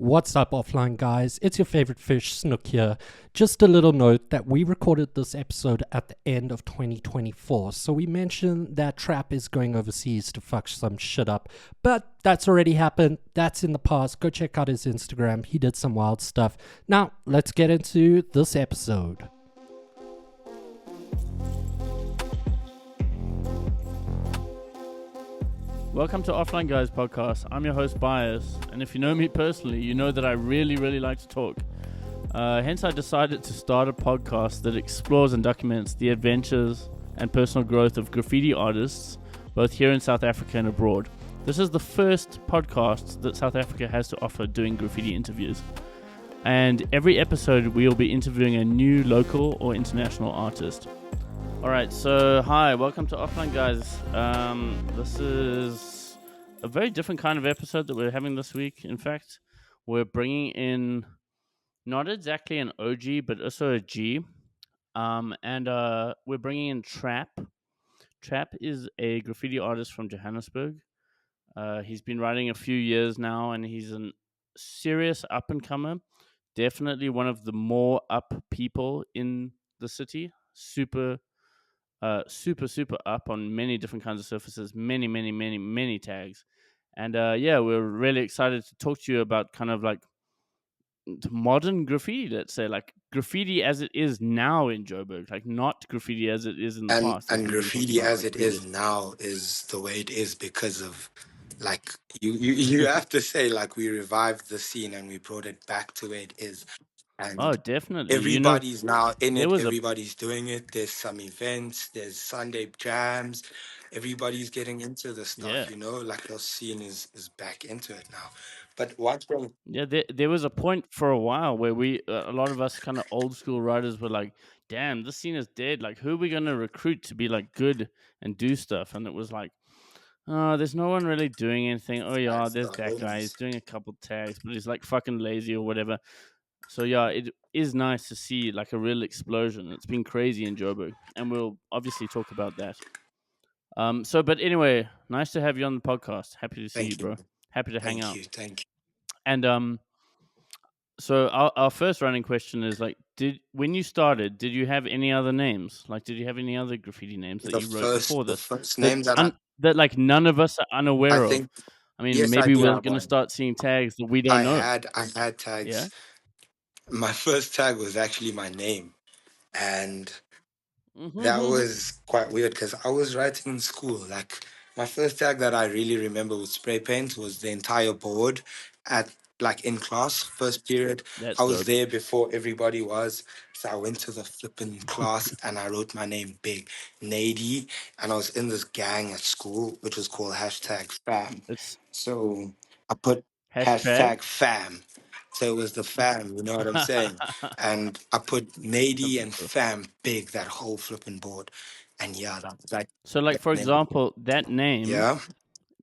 What's up, offline guys? It's your favorite fish, Snook here. Just a little note that we recorded this episode at the end of 2024, so we mentioned that Trap is going overseas to fuck some shit up, but that's already happened. That's in the past. Go check out his Instagram. He did some wild stuff. Now, let's get into this episode. Welcome to Offline Guys podcast. I'm your host, Bias, and if you know me personally, you know that I really like to talk. Hence, I decided to start a podcast that explores and documents the adventures and personal growth of graffiti artists, both here in South Africa and abroad. This is the first podcast that South Africa has to offer doing graffiti interviews. And every episode, we'll be interviewing a new local or international artist. Alright, so hi, welcome to Offline Guys. This is a very different kind of episode that we're having this week. In fact, we're bringing in not exactly an OG, but also a G. We're bringing in Trap. Trap is a graffiti artist from Johannesburg. He's been writing a few years now, and he's a serious up-and-comer. Definitely one of the more up people in the city. Super up on many different kinds of surfaces, many tags. And we're really excited to talk to you about kind of like modern graffiti, let's say, like graffiti as it is now in Joburg, like not graffiti as it is in the and past, as and we've been talking graffiti about as like it is previously. now is the way it is because of like you have to say like we revived the scene and we brought it back to where it is, Oh, and definitely. everybody's now in There it, was a everybody's doing it. There's some events, there's Sunday jams, everybody's getting into the yeah. stuff, like the scene is back into it now. But one thing Yeah, there was a point for a while where a lot of us kind of old school writers were like, damn, this scene is dead. Like, who are we going to recruit to be like good and do stuff? And it was like, oh, there's no one really doing anything. Oh, yeah, that's the there's that guy. He's homies. doing a couple tags, but he's like fucking lazy or whatever. So, yeah, it is nice to see like a real explosion. It's been crazy in Joburg, and we'll obviously talk about that. But anyway, nice to have you on the podcast. Happy to see you, Thank you. bro. Happy to hang Thank out. you. Thank you. And so our first running question is like, when you started, did you have any other names? Like, did you have any other graffiti names that The you wrote before first the this first that name that that like none of us are I unaware of? think, I mean, yes, I maybe do we're have gonna one. start seeing tags that we don't I know. had I had Yeah. tags. My first tag was actually my name, and that Mm-hmm. was quite weird because I was writing in school. Like my first tag that I really remember with spray paint was the entire board at like in class, first period. That's I was dope. there before everybody was. So I went to the flipping class and I wrote my name big, Nady, and I was in this gang at school which was called hashtag fam. It's So I put hashtag. hashtag fam. So it was the fam, you know what I'm saying? And I put Nady Super and cool. fam big, that whole flipping board. And yeah, that was like So, like that for name. example, that name. Yeah.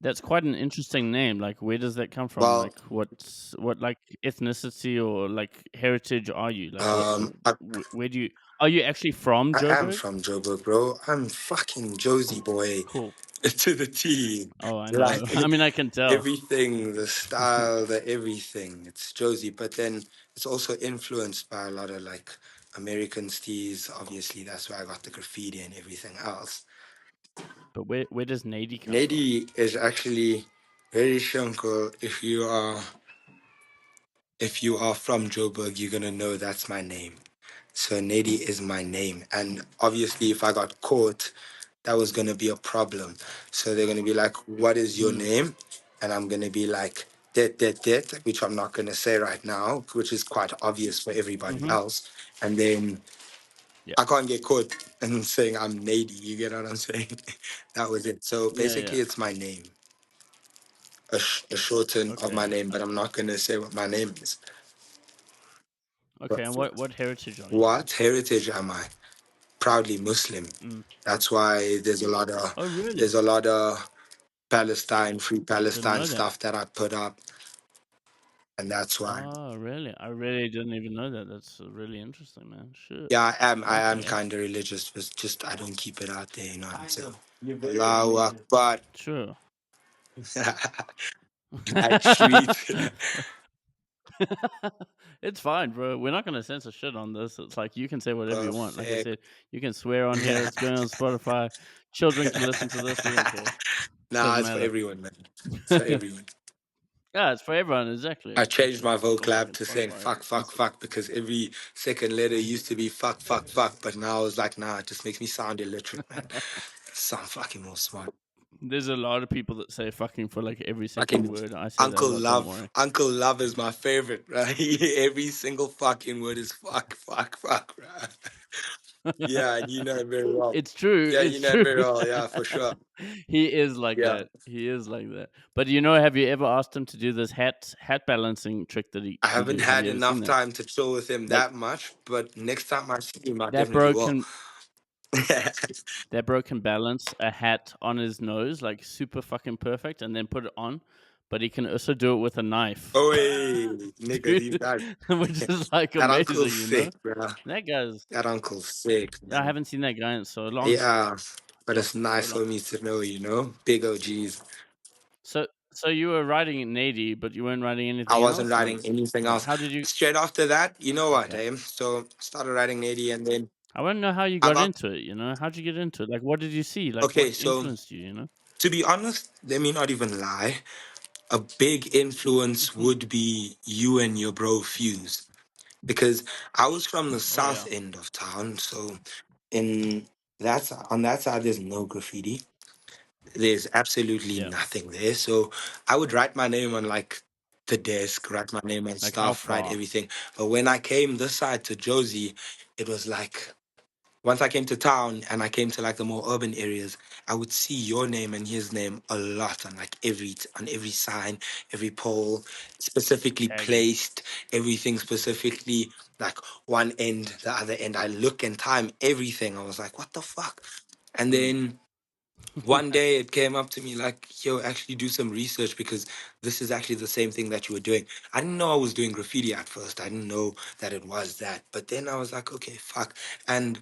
That's quite an interesting name. Like, where does that come from? Well, Like, what like ethnicity or like heritage are you? Like, I, where do you are you actually from I am Joburg? from Joburg, bro. I'm fucking Jozi boy Cool. to the T. Oh, I know. Like I mean, I can tell. everything, the style, the everything. It's Jozi. But then it's also influenced by a lot of like American steez. Obviously, that's where I got the graffiti and everything else. But where does Nady come from? Nady is actually very simple. If you are from Joburg, you're gonna know that's my name. So Nady is my name. And obviously if I got caught, that was gonna be a problem. So they're gonna be like, what is your Mm. name? And I'm gonna be like, det, which I'm not gonna say right now, which is quite obvious for everybody Mm-hmm. else. And then Yeah. I can't get caught and saying I'm Nady, you get what I'm saying? That was it. So Yeah. Yeah. basically it's my name. A shorten of my Okay. name, but I'm not going to say what my name is. Okay. But And what heritage are you? what heritage am I? Proudly Muslim. Mm. That's why there's a lot of Oh, really? there's a lot of Palestine, free I didn't Palestine know that. stuff that I put up, and that's why. Oh, really? I really didn't even know that. That's really interesting, man. Shit. Yeah, I am Okay. kind of religious, but just I don't keep it out there, you know what I'm saying? Allahu Akbar. Sure. Actually, It's fine, bro. We're not gonna censor shit on this. It's like you can say whatever you want. Like I Perfect. said, you can swear on here. It's going on Spotify. Children can listen to this. We don't care. Nah, Doesn't it's for matter. everyone, man. It's for everyone. Yeah, it's for everyone. Exactly. I changed Exactly. my It's not like vocab in to saying Spotify. It's fuck, fuck, expensive. fuck because every second letter used to be fuck, fuck, fuck. But now it's like, nah, it just makes me sound illiterate, man. Sound fucking more smart. There's a lot of people that say fucking for like every second Fucking word. I say that a Uncle lot. Don't Love. worry. Uncle Love is my favorite, right? Every single fucking word is fuck, fuck, fuck, right? Yeah, and you know it very well. It's true. Yeah, you It's know it true. very well. Yeah, for sure. He is like Yeah. that. He is like that. But you know, have you ever asked him to do this hat balancing trick that he I can haven't do? Have had you ever seen enough that? time to chill with him Like that much, but next time I see him, I that definitely bro will. can that bro can balance a hat on his nose like super fucking perfect and then put it on. But he can also do it with a knife. Oh, hey, nigga, these Dude, guys. which is like That uncle's amazing, you know? sick, bro. That guy's That uncle's sick, I man. haven't seen that guy in so long. Yeah, but So it's so nice long. for me to know, big OGs. So you were writing in Nady, but you weren't writing I anything wasn't else? writing anything Like else. how did you Straight after that, you know what, okay. eh? So started writing 80 and then I want to know how you I got got into it. You know, how'd you get into it? Like, what did you see? Like, what okay, so influenced you? You know. to be honest, let me not even lie. A big influence would be you and your bro Fuse. Because I was from the Oh south yeah, end of town, so in that's on that side there's no graffiti. There's absolutely yeah. nothing there. So I would write my name on like the desk, write my name on Like how stuff, write far? everything. But when I came this side to Jozi, it was like once I came to town and I came to like the more urban areas, I would see your name and his name a lot on like every sign, every pole, specifically Tagging. placed, everything specifically like one end, the other end. I look and time everything. I was like, what the fuck? And Mm. then one day it came up to me like, yo, actually do some research because this is actually the same thing that you were doing. I didn't know I was doing graffiti at first. I didn't know that it was that. But then I was like, okay, fuck. And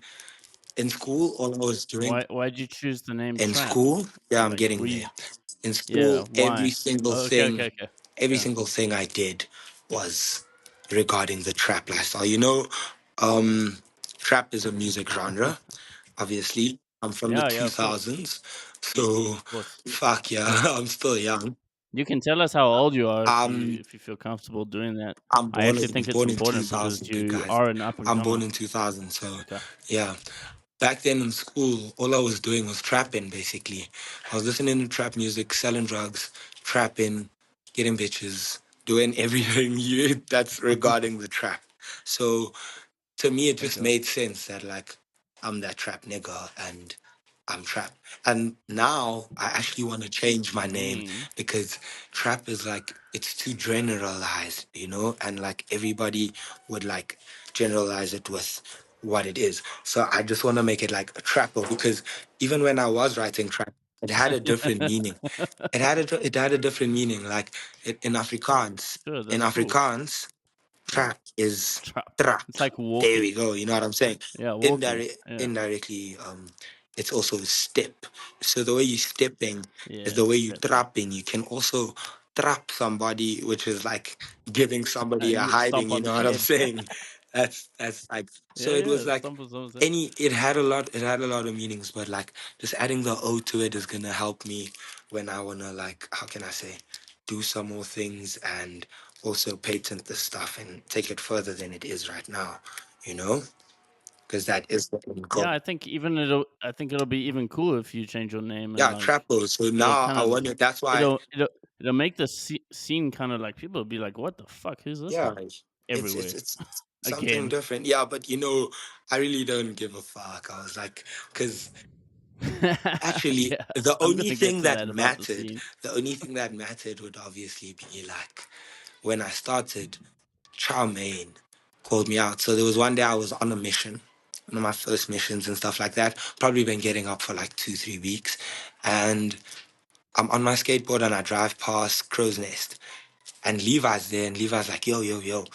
in school, all I was doing Why'd you choose the name in Trap? school, yeah, I'm Like, getting were you? there. In Yeah. school, Why? Okay. Okay. Okay. every Yeah. single thing I did was regarding the trap lifestyle. Trap is a music genre. Obviously, I'm from the Yeah. Yeah. Of course. 2000s, so Of course. fuck yeah, I'm still young. You can tell us how old you are Um, if you feel comfortable doing that. I'm I born actually in think it's born in important because 2000, you you guys. are an up and I'm born comer. in 2000, so Okay. yeah. Back then in school, all I was doing was trapping basically. I was listening to trap music, selling drugs, trapping, getting bitches, doing everything that's regarding the trap. So to me, it just Okay. made sense that like I'm that trap nigga and I'm trap. And now I actually want to change my I name mean, because trap is like it's too generalized, and like everybody would like generalize it with what it is. So I just want to make it like a trapper because even when I was writing trap, it had a different meaning. It had a different meaning. Like in Afrikaans, sure, in that's cool. Afrikaans, Yeah. trap is Trap. trap. It's like There we walking. go. You know what I'm saying? Yeah, walking. Yeah. Indirectly, it's also a step. So the way you stepping is Yeah, the way you step. Yeah. trapping. You can also trap somebody, which is like giving somebody a You hiding. stomp You on know their what I'm head. saying? That's like so. Yeah, It was yeah. like Stomp on someone's head. any. It had a lot. It had a lot of meanings, but like just adding the O to it is gonna help me when I wanna like how can I say do some more things and also patent the stuff and take it further than it is right now, you know? Because that is the end Yeah, goal. I think it'll be even cooler if you change your name and Yeah, like Trapo. So it'll now kind I of want to, that's why, it'll make the scene kind of like people will be like, "What the fuck? Who's this yeah, guy?" it's, it's, Everywhere it's something again. different. Yeah, but I really don't give a fuck. I was like, because actually, Yeah, I'm gonna get to that about the scene. the only thing that mattered would obviously be like when I started, Chow Mein called me out. So there was one day I was on a mission, one of my first missions and stuff like that. Probably been getting up for like 2, 3 weeks. And I'm on my skateboard and I drive past Crow's Nest. And Levi's there and Levi's like, yo, yo, yo,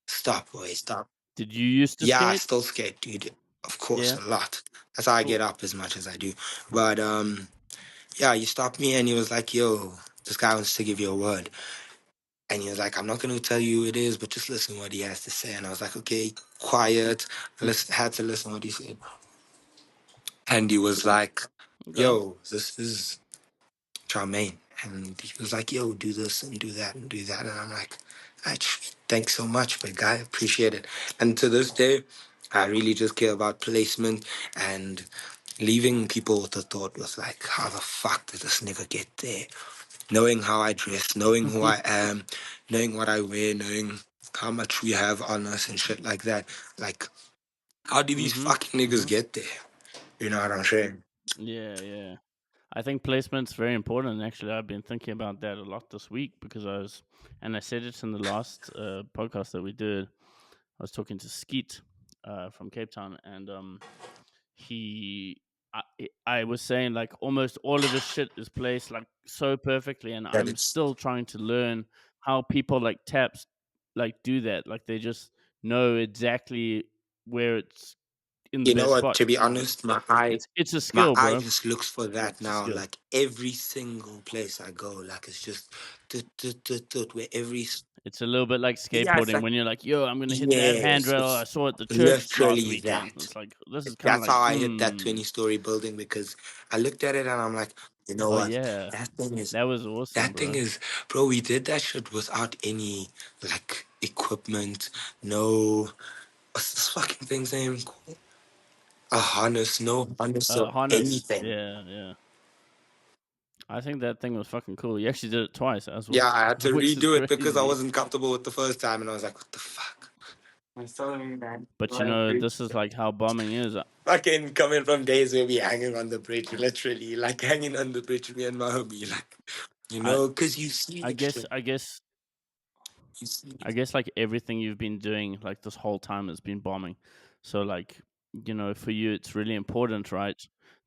stop, boy, stop. Did you used to Yeah, I skate? still skate, dude. Of course, Yeah, a lot. That's how I get cool. up as much as I do. But yeah, he stopped me and he was like, yo, this guy wants to give you a word. And he was like, I'm not going to tell you who it is, but just listen what he has to say. And I was like, okay, quiet. Had to listen what he said. And he was like, Okay. yo, this is Charmaine. And he was like, yo, do this and do that and do that. And I'm like, thanks so much, big guy. Appreciate it. And to this day, I really just care about placement and leaving people with the thought was like, how the fuck did this nigga get there? Knowing how I dress, knowing who I am, knowing what I wear, knowing how much we have on us and shit like that. Like, how do these Mm-hmm. fucking niggas get there? You know what I'm saying? Yeah, yeah. I think placement's very important. Actually, I've been thinking about that a lot this week because I said it in the last podcast that we did. I was talking to Skeet from Cape Town, and he, I was saying like almost all of his shit is placed like so perfectly, and That I'm it's, still trying to learn how people like taps like do that. Like they just know exactly where it's in the you know best what, spot. to be honest, It's a my skill, eye bro. just looks for that It's a now. skill. Like every single place I go, like it's just where It's a little bit like yeah, it's skateboarding like when you're like, "Yo, I'm gonna hit that yes, handrail I it's saw at the church last literally weekend." that. It's like this is kind of That's like, how I hit that 20-story building because I looked at it and I'm like, you know oh what? yeah, That thing is that was awesome, that thing bro. is bro, we did that shit without any like equipment, no what's this fucking thing's name? A harness, no harness or Harness, anything. yeah, yeah. I think that thing was fucking cool. You actually did it twice as well, Yeah, I had to which is redo it because I crazy. wasn't comfortable with the first time and I was like, what the fuck? I'm telling that. But you know, this is like how bombing is. Fucking coming from days where we hanging on the bridge, literally, like hanging on the bridge, me and my homie, like, you I, know, because you see I the guess, shit. I guess, You see I guess, like everything you've been doing, like this whole time, has been bombing. So, like, you know, for you, it's really important, right?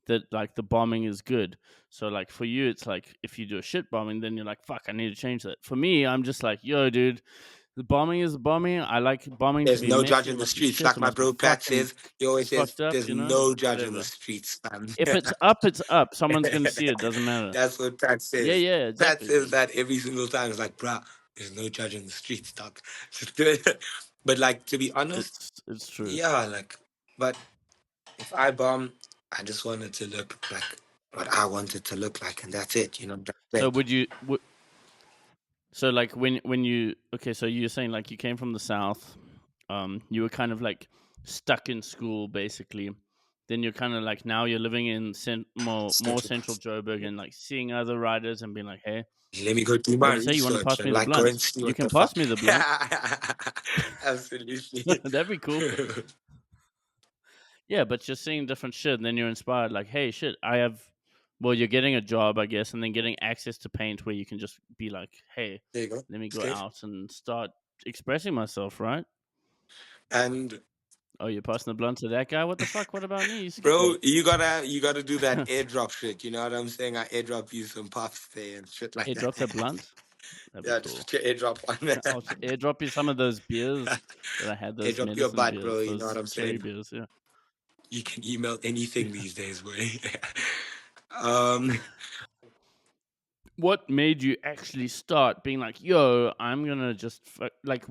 That like the bombing is good. So, like for you, it's like if you do a shit bombing, then you're like, fuck, I need to change that. For me, I'm just like, yo, dude, the bombing is bombing. I like bombing to there's be no judge messy. It in the must be streets. shit. Like It my must be bro Pat fucking says, he always says, fucked up. there's You know, no judge in the whatever. streets, fam. If it's up, it's up. Someone's gonna see it. Doesn't matter. That's what Pat Yeah, says. yeah, Pat exactly, says dude. that every single time. It's like, bruh, there's no judge in the streets, dog. But like, to be honest, It's true. yeah, like, but if I bomb, I just want it to look like what I want it to look like, and that's it. You know, that's So it. would you? So like when you okay, so you're saying like you came from the south, you were kind of like stuck in school basically. Then you're kind of like now you're living in more Central central Coast. Joburg and like seeing other riders and being like, hey, Let me go do what my did you say? You want to research pass and me the like go and blunt? see You what the can fuck. pass me the blunt. Absolutely. That'd be cool. Yeah, but you're seeing different shit, and then you're inspired. Like, hey, shit, I have. Well, you're getting a job, I guess, and then getting access to paint where you can just be like, hey, There you go. let me go Steve. out and start expressing myself, right? And Oh, you're passing the blunt to that guy? What the fuck? What about me? You bro, skipping? you gotta do that airdrop shit. You know what I'm saying? I airdrop you some puffs there and shit like Airdrop that. that blunt? That'd be Yeah, just cool. put your airdrop on there. I'll airdrop you some of those beers that I had, those Airdrop your medicine butt, bro. beers, You know what those I'm cherry saying? beers, yeah. You can email anything these days, boy. um, What made you actually start being like, yo, I'm gonna just like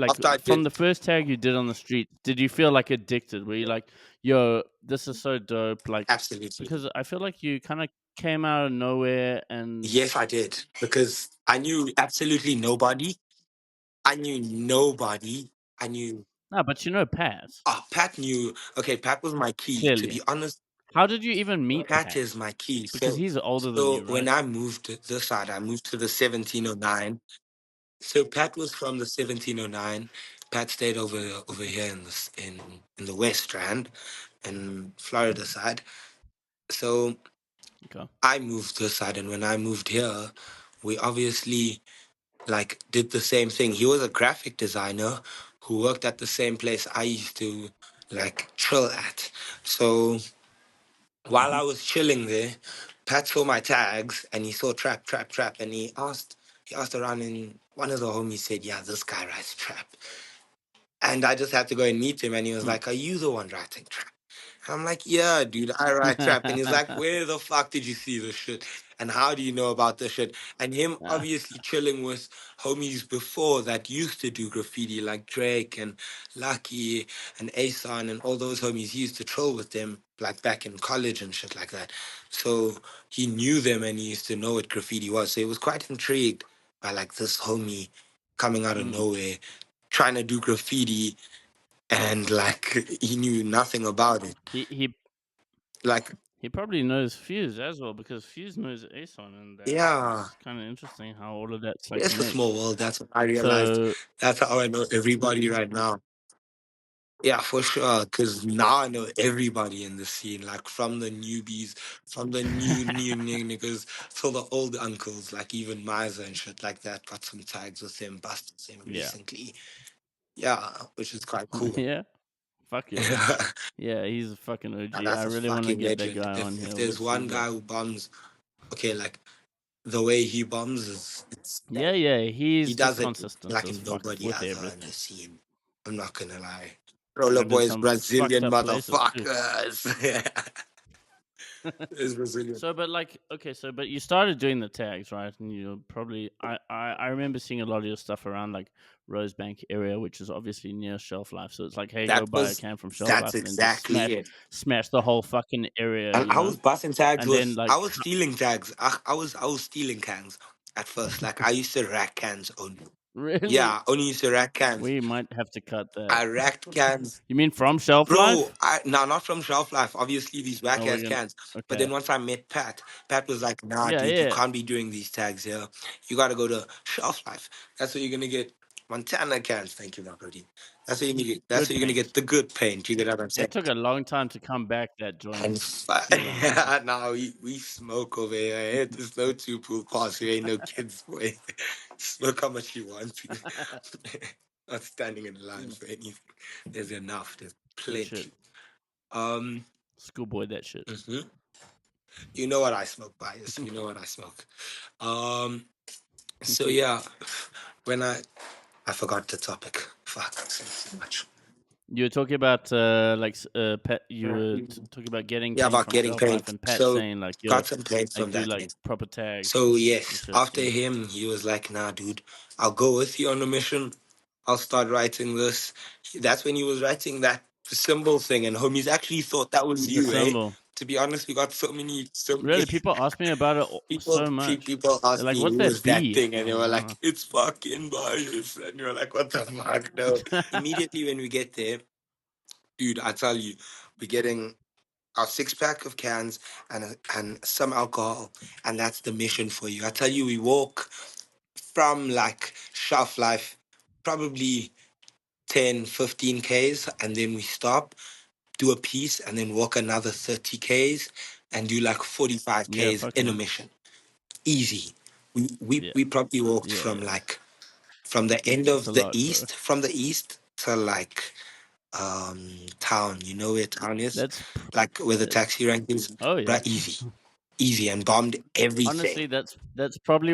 after I from did, the first tag you did on the street? Did you feel like addicted? Were you like, yo, this is so dope? Like, absolutely. because I feel like you kind of came out of nowhere and Yes, I did because I knew absolutely nobody. I knew nobody. I knew. no, but you know Pat Pat knew. Okay, Pat was my key. To clearly. be honest, How did you even meet Pat Pat? is my key. Because So, he's older than so you, when right? I moved to this side, I moved to the 1709. So Pat was from the 1709. Pat stayed over here in the West Strand, in Florida side. So Okay. I moved this side, and when I moved here, we obviously like did the same thing. He was a graphic designer who worked at the same place I used to like chill at. So while Hmm. I was chilling there, Pat saw my tags and he saw trap, trap, trap, and he asked around and one of the homies said, "Yeah, this guy writes trap." And I just had to go and meet him and he was like, "Are you the one writing trap?" I'm like, "Yeah, dude, I write trap." And he's like, "Where the fuck did you see this shit?" And how do you know about this shit? And him Ah, obviously chilling with homies before that used to do graffiti, like Drake and Lucky and Ason and all those homies. He used to chill with them like back in college and shit like that. So he knew them and he used to know what graffiti was. So he was quite intrigued by like this homie coming out of nowhere, trying to do graffiti, and like he knew nothing about it. he Like, he probably knows Fuse as well because Fuse knows Ason, and yeah, it's kind of interesting how all of that's like it's a small meshed. world. That's what I realized. So That's how I know everybody right now. Yeah, for sure. Because now I know everybody in the scene, like from the newbies, from the new niggas till the old uncles, like even Miser and shit like that. Got some tags with him, busted him yeah, recently. Yeah, which is quite cool. yeah, fuck yeah, yeah. He's a fucking And OG. I that's a really want to fucking get that legend. guy on If here. there's We'll see, one but guy who bombs, okay, like the way he bombs is it's yeah, he he's just does it consistent like as fuck nobody with other in the everything, scene. I'm not gonna lie. Roller and in boys, some fucked Brazilian up places too. motherfuckers. It's Brazilian. So, but like, okay, so but you started doing the tags, right? And you probably, I remember seeing a lot of your stuff around like Rosebank area, which is obviously near Shelf Life. So it's like, hey, go That buy a was can from Shelf that's Life, and then just exactly it. smash the whole fucking area, And you I know? was busting tags And then with I like, was stealing tags. I was stealing cans at first. Like I used to rack cans only. really, Yeah, only used to rack cans. we might have to cut that. I racked cans. You mean from Shelf Bro, Life? not from Shelf Life, obviously these whack Oh, we're ass gonna. cans. But Okay. then once I met Pat was like, nah, Yeah, dude, you yeah. can't be doing these tags here. You gotta go to Shelf Life. That's where you're gonna get Montana cans. Thank you, Mabrody. That's Good where you're gonna paint. get the good paint. You get what I'm saying? It took a long time to come back. That joint. And Too long, bro. now we smoke over here. Eh? There's no two pool pass. There ain't no kids boy. Smoke how much you want. Not standing in line Mm, for anything. There's enough. There's good shit. plenty. Um, Schoolboy that shit. mhm. You know what I smoke, bias. You know what I smoke. Um, so yeah, when I forgot the topic. Fuck, I said too much. You were talking about Pat. You were talking about getting Yeah, paint about from getting Shelf Life, paint. and Pat So saying like, got "Yo, some paint like from do that like end. proper tags So and yes, shit." after Yeah, him, he was like, "Nah, dude, I'll go with you on the mission. I'll start writing this." That's when he was writing that symbol thing, and homies actually thought that was the you, eh? symbol. To be honest, we got so many Really, people ask me about it so much. people They're asked like, me "What's who that was that B?" thing, and they were like, "It's fucking bias," and you're like, "What the fuck?" No. Immediately when we get there, dude, I tell you, we're getting our 6 pack of cans and some alcohol, and that's the mission for you. I tell you, we walk from like shelf life, probably 10, 15 Ks, and then we stop, do a piece, and then walk another 30 Ks and do like 45 Yeah, Ks fuck in a yeah, mission. Easy. We, we, yeah, we probably walked yeah, from yeah. like from the end It's a of the lot, bro. east, from the east to like town. You know where town is? That's pr- Like where the taxi rank is. oh yeah. Right, easy, and bombed everything. Honestly, that's probably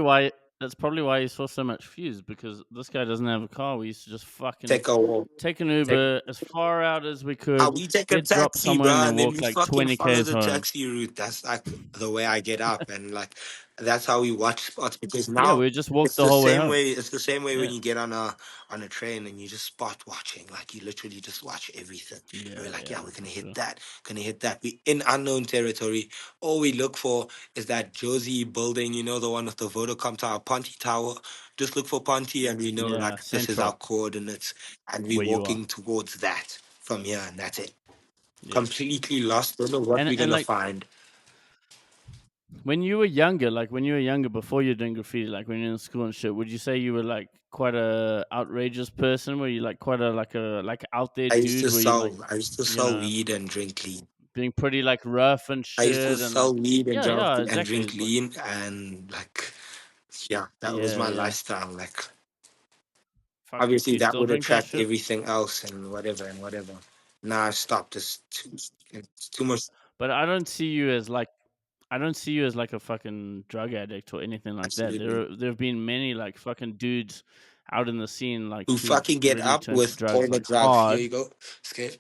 why you saw so much Fuse because this guy doesn't have a car. We used to just fucking Take a walk. take an Take Uber as far out as we How could, we take a get dropped taxi, somewhere, bro, and then and then walk we like fucking 20 follow k's the home. taxi route. That's like the way I get up, and like that's how we watch spots because Yeah, now we just walked the whole way home. it's the same way when Yeah, you get on a train and you just spot watching. Like you literally just watch everything. And yeah, we're like, yeah, yeah, we're for gonna hit sure. that, gonna hit that. We in unknown territory. All we look for is that Jozi building, you know, the one with the Vodacom Tower, Ponty Tower. Just look for Ponty, and we know Yeah, like this is our Central, coordinates, and we're where you are. walking towards that from here, and that's it. Yeah, Completely lost. Don't know what we're and gonna like find. when you were younger, before you're doing graffiti, like when you're in school and shit, would you say you were like quite a outrageous person? Were you like quite a out there dude? Were you like, I used to you sell know, weed and drink lean. being pretty like rough and I used to shit and sell like weed and yeah, yeah, and exactly. drink lean, and like, yeah, that was Yeah, my yeah. lifestyle. Like, Fuck. Do obviously you that still would drink that attract shit? everything else and whatever and whatever. Now I stopped. It's too much. But I don't see you as like a fucking drug addict or anything like that. Absolutely. There have been many like fucking dudes out in the scene like Who who've fucking get really up turned to with all drugs the like drugs? Here hard. you go. Skate.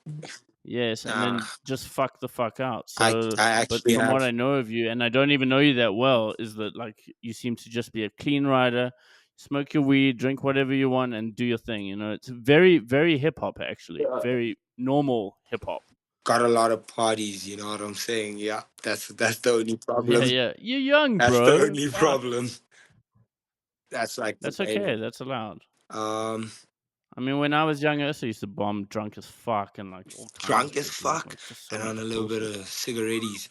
Yes, and Nah, then just fuck the fuck out. I So, I but actually from what have I know of you, and I don't even know you that well, is that like you seem to just be a clean rider, smoke your weed, drink whatever you want, and do your thing. You know, it's very, very hip hop actually, very normal hip hop. got a lot of parties. You know what I'm saying? Yeah, that's the only Yeah, problem. yeah. You're young, That's the bro. only Fuck. problem. That's like the That's main. okay. That's allowed. Um, I mean, when I was younger, I also used to bomb drunk as fuck and like all kinds of drunk as shit, dude. fuck Like just so and on much a little bit bullshit. of cigarettes.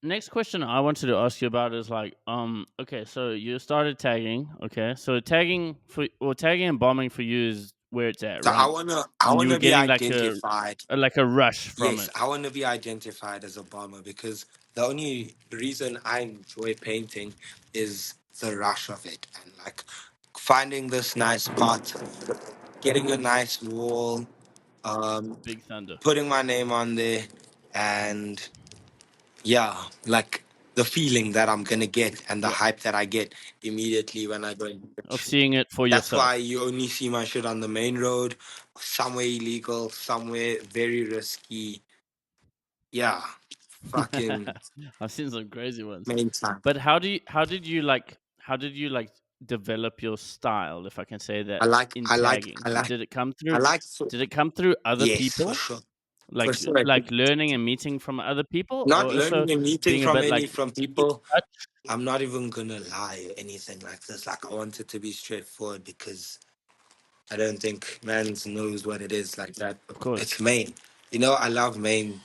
Next question I wanted to ask you about is like, okay, so you started tagging, okay, so tagging and bombing for you is where it's at, So I right? wanna I And you were wanna be getting identified. like a rush from Yes, it. I wanna be identified as a bomber because the only reason I enjoy painting is the rush of it and like finding this nice spot, getting a nice wall, um, Big Thunder. putting my name on there, and yeah, like the feeling that I'm gonna get and the Yeah, hype that I get immediately when I go in. of seeing it for That's why yourself. you only see my shit on the main road, somewhere illegal, somewhere very risky. Yeah, fucking I've seen some crazy ones. main time. But how did you like develop your style, if I can say I that, like, in I like, tagging? I like, Did it come I through like. other Yes, for people? sure, for Like sure. learning and meeting from other people, Not or also learning and meeting being a from bit any like from in people. touch? I'm not even gonna lie or anything like this. Like I want it to be straightforward because I don't think man knows what it is like that. Of course. It's Maine. You know, I love Maine.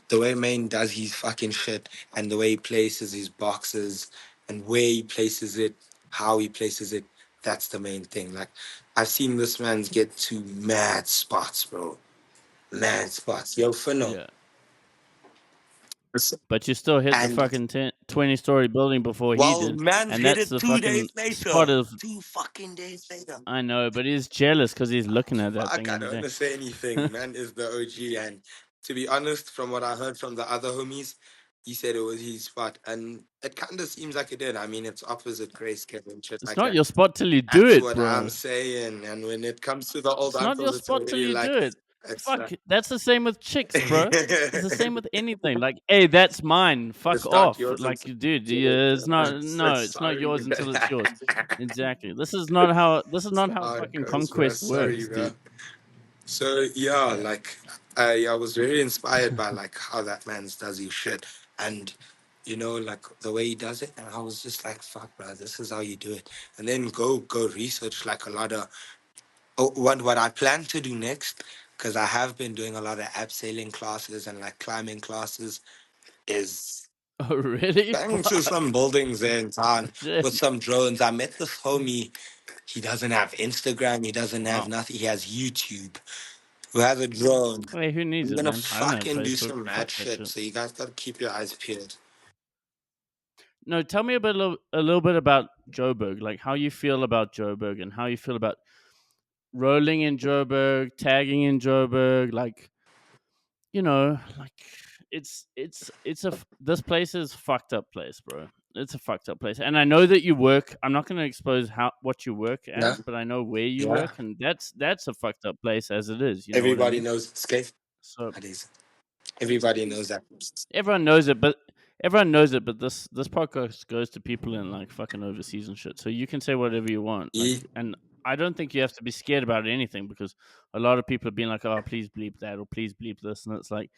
The way Maine does his fucking shit and the way he places his boxes and where he places it, how he places it, that's the main thing. Like I've seen this man's get to mad spots, bro. Mad spots. Yo, Fino. Yeah. But you still hit the And fucking 20-story building before he well, did, man's and hit that's it the 2 days fucking later. spot of. 2 fucking days later. I know, but he's jealous because he's looking at that Fuck, thing I every don't want day. to say anything. Man is the OG, and to be honest, from what I heard from the other homies, he said it was his spot, and it kind of seems like it did. I mean, it's opposite grayscale and shit It's like not that. your spot till you do That's it, what I'm bro. saying. And when it comes to the old It's not your uncles, it's spot till already you do like, it. it's Fuck, that's the same with chicks, bro. It's the same with anything. Like, hey, that's mine. Fuck it's not off. yours Like, until dude, you do yeah, it. it's I'm not. so No, it's not sorry. yours until it's yours. Exactly. This is not how. This is not how How it fucking goes, bro. conquest Sorry, works, bro. dude. So yeah, Yeah. like I was very inspired by like how that man's does his shit, and you know like the way he does it, and I was just like, fuck, bro, this is how you do it, and then go research like a lot of what I plan to do next, because I have been doing a lot of abseiling classes and like climbing classes, is Oh, really? bang to Fuck. some buildings there in town Shit. with some drones. I met this homie. He doesn't have Instagram. He doesn't have Wow. nothing. He has YouTube. Who has a drone. Hey, who needs I'm it, gonna man? I don't have fucking do Facebook. some Fuck mad that shit. shit. So you guys gotta keep your eyes peeled. No, tell me a little bit about Joburg. Like how you feel about Joburg and how you feel about rolling in Joburg, tagging in Joburg. Like like this place is fucked up place, bro. It's a fucked up place, and I know that you work. I'm not going to expose what you work Yeah, as, but I know where you yeah. work, and that's a fucked up place as it is. You know what I Everybody mean? knows it's safe. So That is. Everybody knows that. everyone knows it, but everyone knows it. But this podcast goes to people in like fucking overseas and shit. So you can say whatever you want, like, Yeah, and I don't think you have to be scared about anything because a lot of people have been like, "Oh, please bleep that," or "Please bleep this," and it's like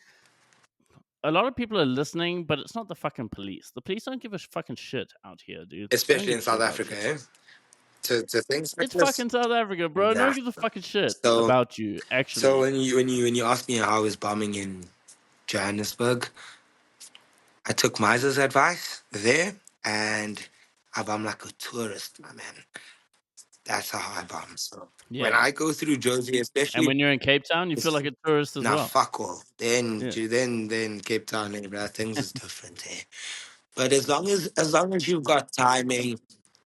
a lot of people are listening, but it's not the fucking police. The police don't give a fucking shit out here, dude. They don't especially give in a shit South about Africa, shit. eh? To things like It's this. fucking South Africa, bro. No Yeah. one gives a fucking shit So about you, so actually. when you ask me how I was bombing in Johannesburg, I took Miser's advice there and I bomb like a tourist, my man. That's how I bomb. So when Yeah. I go through Jozi, And especially when you're in Cape Town, you feel like a tourist as nah, well. fuck all. Then, Yeah. then Cape Town, bro, things is different, eh? But as long as you've got timing,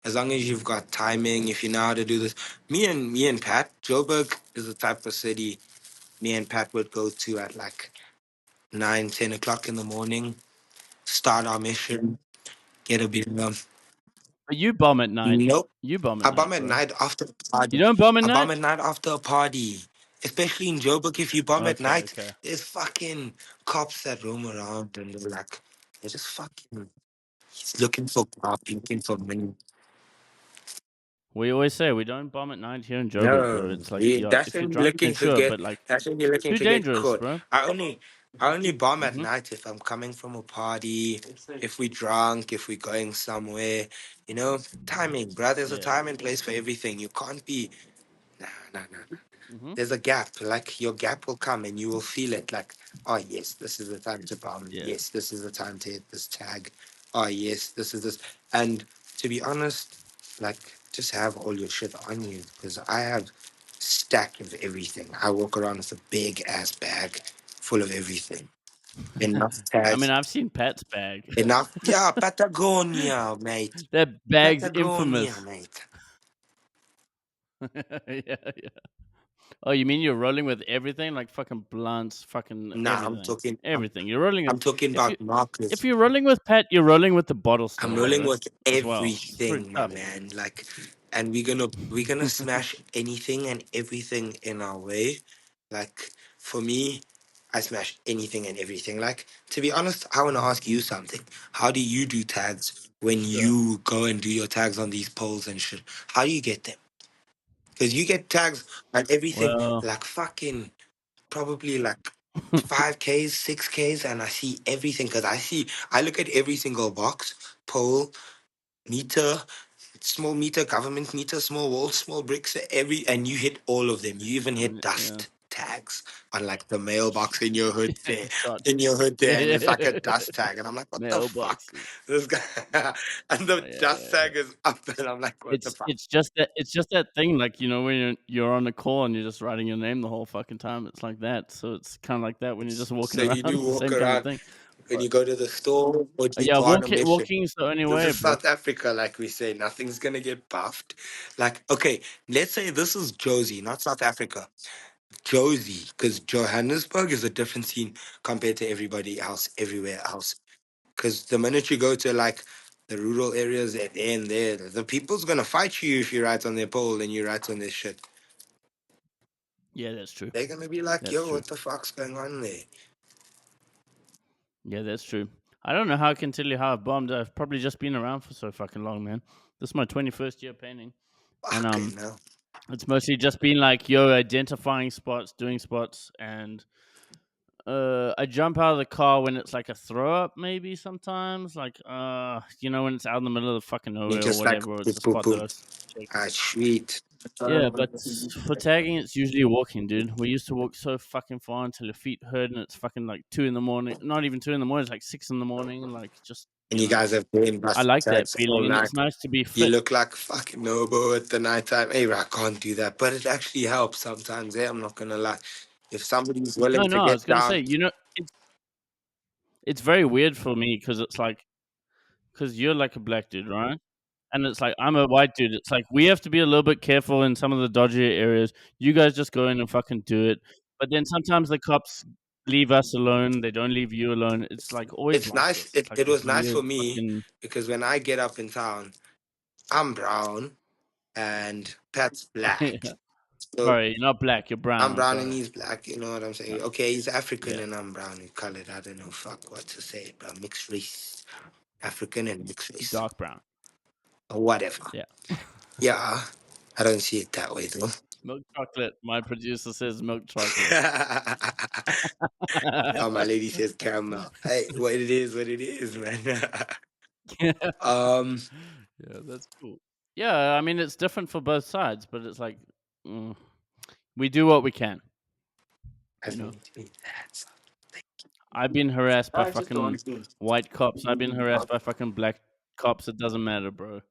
as long as you've got timing, if you know how to do this, me and Pat, Joburg is the type of city me and Pat would go to at like 9, 10 o'clock in the morning, start our mission, get a beer. But you bomb at night. Nope. You bomb at I bomb night, at bro. night after a You party. don't bomb at I bomb night? at night after a party. Especially in Joburg, if you bomb at Okay, night, okay. there's fucking cops that roam around and they're like, they're just fucking, he's looking for crap, looking for money. We always say we don't bomb at night here in Joburg, bro. No, It's like, yeah, that's if you're when you're drunk, then looking to sure, get. but like, That's when you're it's looking too to get dangerous, caught. bro. I only bomb at Mm-hmm. night if I'm coming from a party, if we're drunk, if we're going somewhere. You know, timing, bro. There's a Yeah. time and place for everything. You can't be. Nah, nah, nah. Mm-hmm. There's a gap. Like your gap will come and you will feel it. Like, oh yes, this is the time to bomb. Yeah. Yes, this is the time to hit this tag. Oh yes, this is this. And to be honest, like just have all your shit on you because I have stack of everything. I walk around with a big ass bag full of everything. Enough I mean, tags. I've seen Pat's bag. Enough. Yeah, Patagonia, mate. That bag's Patagonia, infamous. mate. Yeah, yeah. Oh, you mean you're rolling with everything, like fucking blunts, fucking Nah, I'm everything, talking. everything. You're rolling. I'm talking If you about markers. if you're rolling with Pat, you're rolling with the bottle I'm still, rolling bro. with As well, it's pretty everything, my tough. man. Like, and we're gonna smash anything and everything in our way. Like, for me, I smash anything and everything. Like, to be honest, I want to ask you something. How do you do tags when Sure. you go and do your tags on these poles and shit? How do you get them? Because you get tags on everything, Well, like fucking probably like 5Ks, 6Ks, and I see everything because I look at every single box, pole, meter, small meter, government meter, small walls, small bricks, and you hit all of them. You even hit yeah. dust tags on like the mailbox in your hood there, God. in your hood there, and it's like a dust tag, and I'm like, what the fuck? Mailboxes. This guy, and Oh, the yeah, dust yeah, yeah. tag is up, and I'm like, what the fuck? It's just that thing, like, you know, when you're on a call and you're just writing your name the whole fucking time. It's like that. So it's kind of like that when you're just walking So around. you do It's the walk same kind of around thing. when But you go to the store, or do you yeah, go on a mission? walking is the only This way, is bro. South Africa, like we say, nothing's gonna get buffed. Like, okay, let's say this is Jozi, not South Africa. Jozi, because Johannesburg is a different scene compared to everybody else, everywhere else. Because the minute you go to like the rural areas at the end there, the people's gonna fight you if you write on their pole and you write on their shit. Yeah, that's true. They're gonna be like, That's yo, true. what the fuck's going on there? Yeah, that's true. I don't know how I can tell you how I've bombed. I've probably just been around for so fucking long, man. This is my 21st year painting, and Fucking no. it's mostly just been like, yo, identifying spots, doing spots, and I jump out of the car when it's like a throw up, maybe sometimes, like you know, when it's out in the middle of the fucking You nowhere or just like whatever, or it's boop a boop spot that boop. I've checked. Ah, sweet. Yeah, but for tagging, it's usually walking, dude. We used to walk so fucking far until your feet hurt, and it's fucking like 2 in the morning. Not even 2 in the morning; it's like 6 in the morning. Like just And you guys have been I busting like that tags all feeling, and it's night. nice to be You fit. look like fucking Nobo at the nighttime. Hey, I can't do that, but it actually helps sometimes. Eh? I'm not gonna lie. If somebody's No, willing no, to I was get gonna say, down, you know, it's very weird for me because it's like because you're like a black dude, right? And it's like I'm a white dude. It's like we have to be a little bit careful in some of the dodgy areas. You guys just go in and fucking do it. But then sometimes the cops leave us alone. They don't leave you alone. It's like always it's like nice. this. It's It, like it this was nice weird for me fucking because when I get up in town, I'm brown and Pat's black. yeah. So Sorry, you're not black. You're brown. I'm I'm brown and sorry. he's black. You know what I'm Yeah, saying? Okay, he's African yeah. and I'm brown and colored. I don't know fuck what to say, but mixed race, African and mixed race, Dark brown. or whatever. Yeah. Yeah, I don't see it that way though. Milk chocolate. My producer says milk chocolate. Yeah, my lady says caramel. Hey, what it is, man. yeah, um, that's cool. Yeah, I mean it's different for both sides, but it's like mm, we do what we can. I You know, think that's. I've been harassed by I just don't fucking understand. white cops. I've been harassed by fucking black cops. It doesn't matter, bro.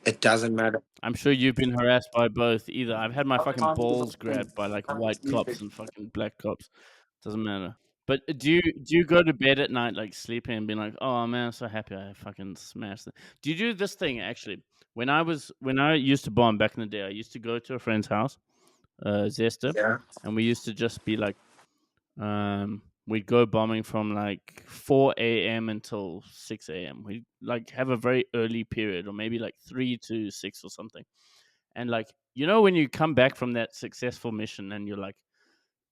It doesn't matter. I'm sure you've been harassed by both either. I've had my fucking balls grabbed by like white cops and fucking black cops. Doesn't matter. But do you go to bed at night like sleeping and being like, oh man, I'm so happy I fucking smashed it. Do you do this thing actually? When I used to bomb back in the day, I used to go to a friend's house, Zester, Yeah. and we used to just be like, we'd go bombing from like 4 a.m. until 6 a.m. We like have a very early period, or maybe like 3 to 6 or something. And like, you know, when you come back from that successful mission and you're like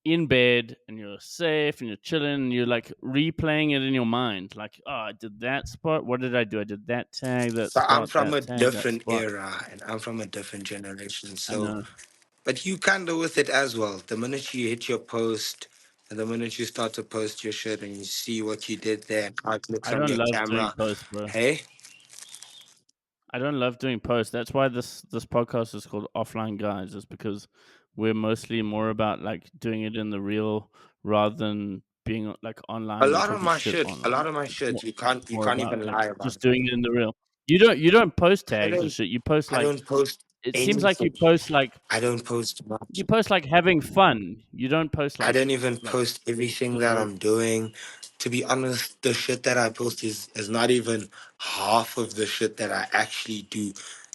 in bed and you're safe and you're chilling and you're like replaying it in your mind, like, oh, I did that spot. What did I do? I did that tag, that But I'm spot, from that a tag, that different spot. era and I'm from a different generation. I So, know. but you kind of with it as well. The minute you hit your post and the minute you start to post your shit and you see what you did there and how it looks I on don't your love doing camera, posts, bro. hey, I don't love doing posts. That's why this podcast is called Offline Guys, is because we're mostly more about like doing it in the real rather than being like a online and lot of talking my shit shit, a online. lot of my It's shit, you more can't about even like lie about just it. doing it in the real. You don't post I tags and don't, shit. You post I like, don't post it seems like you anything. post like I don't post much. you post like having fun. You don't post I don't like even like post everything you that know. I'm doing. To be honest, the shit that I post is not even half of the shit that I actually do.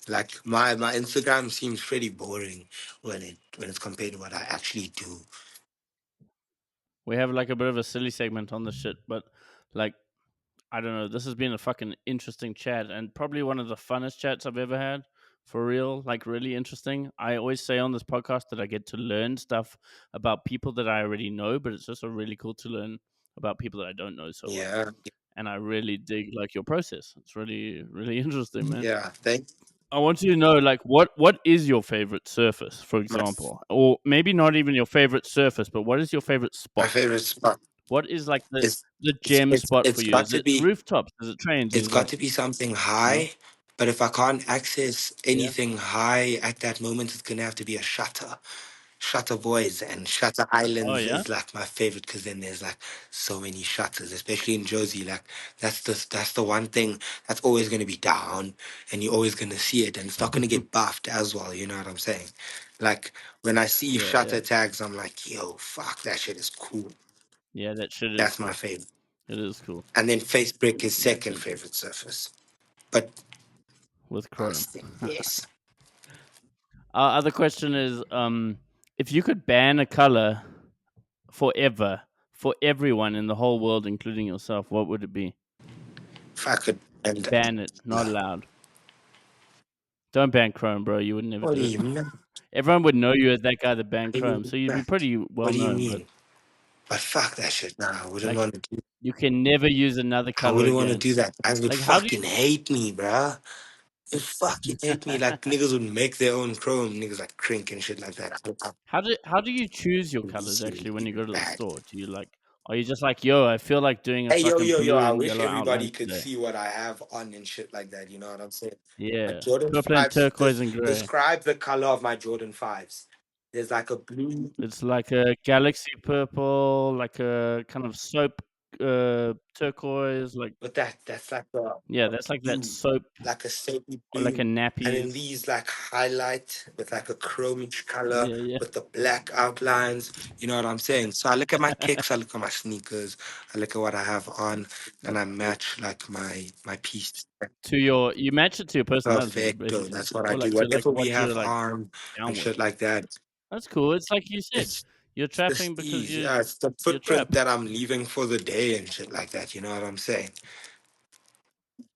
Like my Instagram seems pretty boring when it's compared to what I actually do. We have like a bit of a silly segment on this shit, but like, I don't know. This has been a fucking interesting chat and probably one of the funnest chats I've ever had. For real, like really interesting. I always say on this podcast that I get to learn stuff about people that I already know, but it's also really cool to learn about people that I don't know so well. Yeah, And I really dig like your process. It's really, really interesting, man. yeah. Thank I want you to know, like, what is your favorite surface, for my example, or maybe not even your favorite surface, but what is your favorite my spot? favorite spot What is like is the gem spot for it's you? got Is to it be rooftops? Is it trains? Is it's it got like, to be something you know? high. But if I can't access Yeah. anything high at that moment, it's gonna have to be a shutter. Shutter Boys and Shutter Oh Islands yeah. is like my favorite because then there's like so many shutters, especially in Jozi. Like that's the one thing that's always gonna be down, and you're always gonna see it, and it's not gonna get buffed as well. You know what I'm saying? Like when I see Yeah, yeah, shutter tags, I'm like, yo, fuck, that shit is cool. yeah. That shit is That's my cool. favorite. It is cool. And then Face Brick is That's second interesting. favorite surface, but With I'll Chrome. say yes. Other question is, if you could ban a color forever for everyone in the whole world, including yourself, what would it be? If I could, and Ban it. Not allowed. Don't ban Chrome, bro. You would never what do do it. you mean? Everyone would know you as that guy that What banned do you Chrome, mean? so you'd be pretty well What do you known. But mean? But fuck that shit. Nah, I wouldn't like, want to do. you can never use another I color wouldn't want to again. do that. Guys would Like, how do fucking hate me, bruh. They fucking hate me. Like you niggas would make their own Chrome. Niggas like Crink and shit like that. how do you choose your It would be colors actually when you seriously go to the bad. store? Do you like, are you just like, yo, I feel like doing a Hey, yo, fucking yo, yo. blue I and wish yellow everybody outline could today? see what I have on and shit like that. You know what I'm saying? My Yeah, Jordan purple and 5s. turquoise and gray. Describe the color of my Jordan 5s. There's like a blue, It's like a galaxy purple, like a kind of soap turquoise, like, but that's like yeah, a that's like that blue, soap like a soapy or like a blue. And then nappies. these like highlight with like a chromish color Yeah, yeah. with the black outlines. You know what I'm saying? So I look at my kicks, I look at my sneakers, I look at what I have on, and That's I cool. match like my piece. To your, you match it to your personality, Perfecto. basically, That's what I or do. like to like Whatever we what you're have like on down and with. shit like that. That's cool. It's like you said, It's you're it's trapping just because easy. Yeah, it's the you footprint trap. that I'm leaving for the day and shit like that. You know what I'm saying?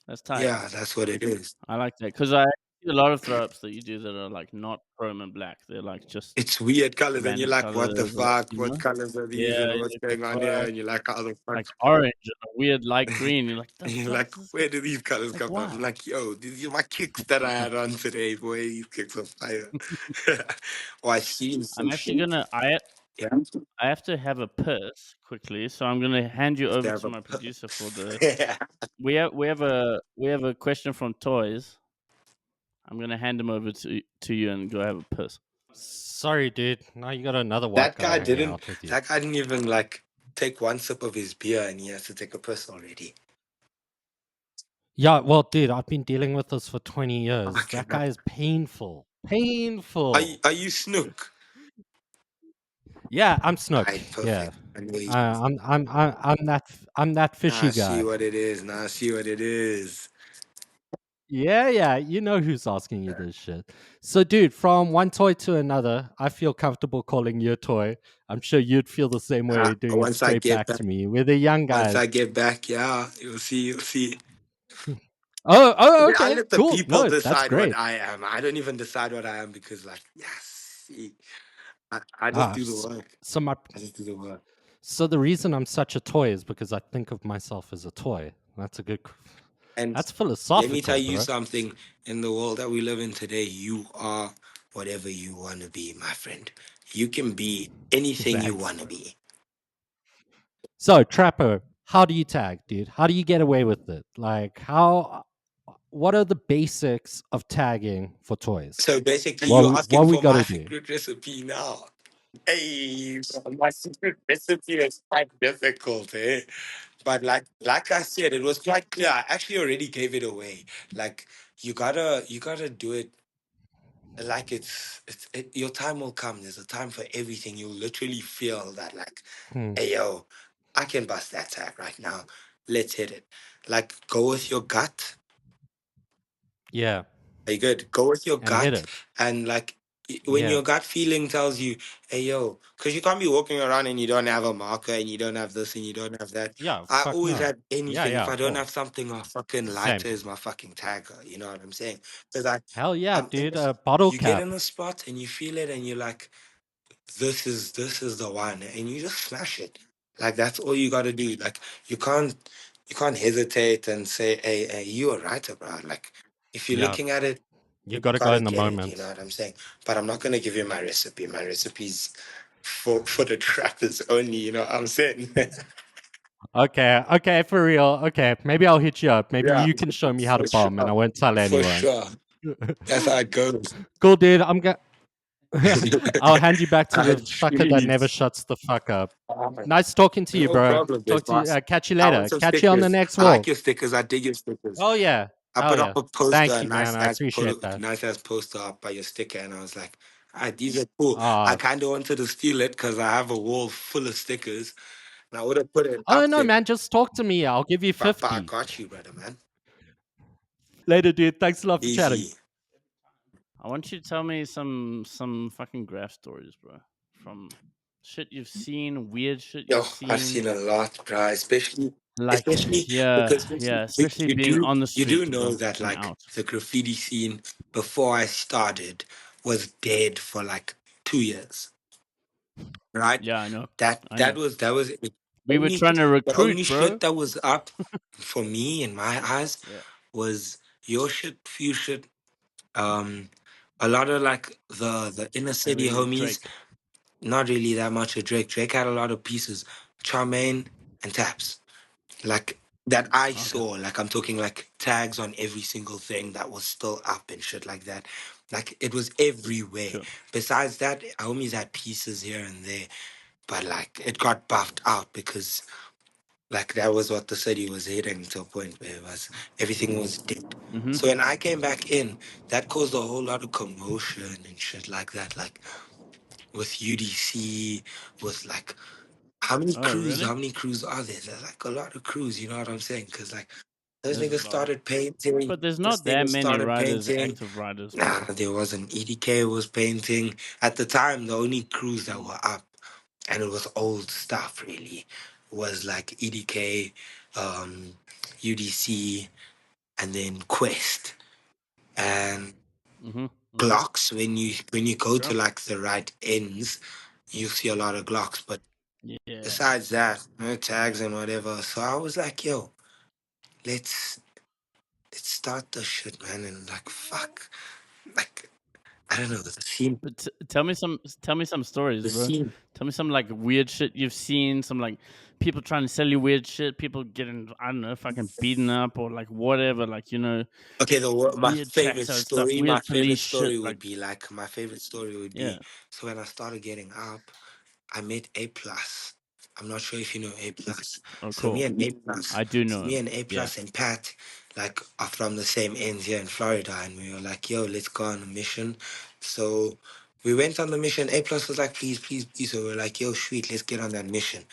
That's tight. Yeah, that's what it is. I like that because I see a lot of throw ups that you do that are like not chrome and black. They're like just It's weird colors, and you're random like, what the colors, or fuck? you What know, colors are yeah, these and you what's look like going on here? fuck, And you're like, how the fuck? like orange and a weird light green. You're like, the And you're fuck like, is this guy? where do these colors Like, come from? I'm why? like, yo, these are my kicks that I had on today, boy. These kicks are fire. Or I seen I'm some actually shit. gonna. Yeah. I have to have a piss quickly, so I'm gonna hand you They over have to a my producer for the. yeah. We have a question from Toys. I'm gonna hand him over to you and go have a piss. Sorry, dude. Now you got another white That guy guy hanging didn't out with you. that guy didn't even like take one sip of his beer and he has to take a piss already. Yeah, well, dude, I've been dealing with this for 20 Oh my years. That god. guy is painful. Are you, Painful. are you Snook? Yeah, I'm Snook. Alright, Yeah. perfect. I know you. I'm that Now I fishy see guy. what it is. Now I see what it is. Yeah, yeah, you know who's asking you this shit. So, dude, from one toy to another, I feel comfortable calling you a toy. I'm sure you'd feel the same way doing it Once I straight get back back, to me. We're the young once guys. I get back, yeah, you'll see, you'll see. I Okay, let the cool. people No, that's decide what great. I am. I don't even decide what I am because, like, yes, see, I just Ah, do the work. so my I just do the work. so the reason I'm such a toy is because I think of myself as a toy. That's a good. And That's let me tell philosophical, you bro. something. In the world that we live in today, you are whatever you want to be, my friend. You can be anything you Facts. want to be. So, Trapper, how do you tag, dude? How do you get away with it? Like, how? What are the basics of tagging for toys? So basically, you're asking What we for got my to do? secret recipe now. Hey, my secret recipe is quite difficult, eh? But like I said, it was quite clear. I actually already gave it away. Like you gotta do it like your time will come. There's a time for everything. You'll literally feel that like, Hmm. hey yo, I can bust that tag right now. Let's hit it. Like go with your gut. Yeah, Are you good? Go with your and hit gut it. and like when Yeah. your gut feeling tells you, hey yo, because you can't be walking around and you don't have a marker and you don't have this and you don't have that. Yeah. I Fuck always no. had Yeah. anything. Yeah. If I Of don't have course. something, a fucking Same. lighter is my fucking tagger. You know what I'm saying? Because Hell yeah, I'm in dude. this, A bottle you get cap. in a spot and you feel it and you're like, this is the one, and you just smash it. Like that's all you got to do. Like you can't hesitate and say, hey, you a writer, bro. Like if you're Yeah. looking at it, You you got to go gotta in the get it. You know moment. what I'm saying? But I'm not gonna give you my recipe. My recipe's for the trappers only. You know what I'm saying? Okay. Okay. For real. Okay. Maybe I'll hit you up. Maybe Yeah, you can show me how to for bomb, and sure, I won't tell for anyone. sure. That's how it goes. Cool, dude. I'll hand you back to the fucker that never Jeez. shuts the fuck up. Nice talking to you, No bro. problem, big Talk to you. boss. Catch you I want later. some Catch you on the stickers. next I like walk. your stickers. I dig your stickers. Oh yeah. I Hell put up yeah. a poster, Thank a you, man. I appreciate that. nice ass poster up by your sticker, and I was like, ah, these are cool. I Uh kind of wanted to steal it because I have a wall full of stickers, and I would have put it oh up no, there. man. Just talk to me. I'll give you But I 50. got you, brother, man. Later, dude. Thanks a lot for chatting. Easy. I want you to tell me some fucking graph stories, bro. From shit you've seen, weird shit Yo, you've I've seen. seen a lot, bro. Like, Especially yeah, because yeah. Especially you being do on the you do street, know bro, that and like out. the graffiti scene before I started was dead for like 2 years, right? Yeah, I know. That I that know. was that was it. We were only trying to the only recruit, bro. shit that was up for me in my eyes Yeah. was your shit, few shit, a lot of like the inner city Maybe homies. Drake. Not really that much of Drake. Drake had a lot of pieces, Charmaine and Taps. Like that I Okay. saw, like I'm talking like tags on every single thing that was still up and shit like that. Like it was everywhere. Sure. Besides that, I always had pieces here and there, but like it got buffed out because like that was what the city was hitting to a point where it was everything was dead. Mm-hmm. So when I came back in, that caused a whole lot of commotion and shit like that. Like with UDC, with like how many Oh, crews? really? How many crews are there? There's like a lot of crews. You know what I'm saying? Because like those There's a niggas lot. started painting. But there's This not that nigga many started riders, painting. active riders, Nah, bro. there wasn't. EDK was painting at the time. The only crews that Mm. were up, and it was old stuff. Really, was like EDK, um, UDC, and then Quest and Mm-hmm. Mm-hmm. Glocks. When you go to Sure. like the right ends, you see a lot of Glocks, but Yeah. besides that, no tags and whatever. So I was like, yo, let's let's start the shit, man. And like, fuck, like I don't know the scene, But tell me some stories, the bro. scene. Tell me some like weird shit you've seen. Some like people trying to sell you weird shit. People getting I don't know, fucking beaten up or like whatever. Like Okay, my weird favorite trackside stuff. story, my Weird police favorite shit. story Like would be like my favorite story would yeah. be so when I started getting up, I met A plus. I'm not sure if you know A plus. Oh, So me cool. and A plus, I do so know me him. and A Yeah. plus and Pat, like are from the same ends here in Florida, and we were like, yo, let's go on a mission. So we went on the mission. A plus was like, please, please, please. So we're like, yo, sweet, let's get on that mission.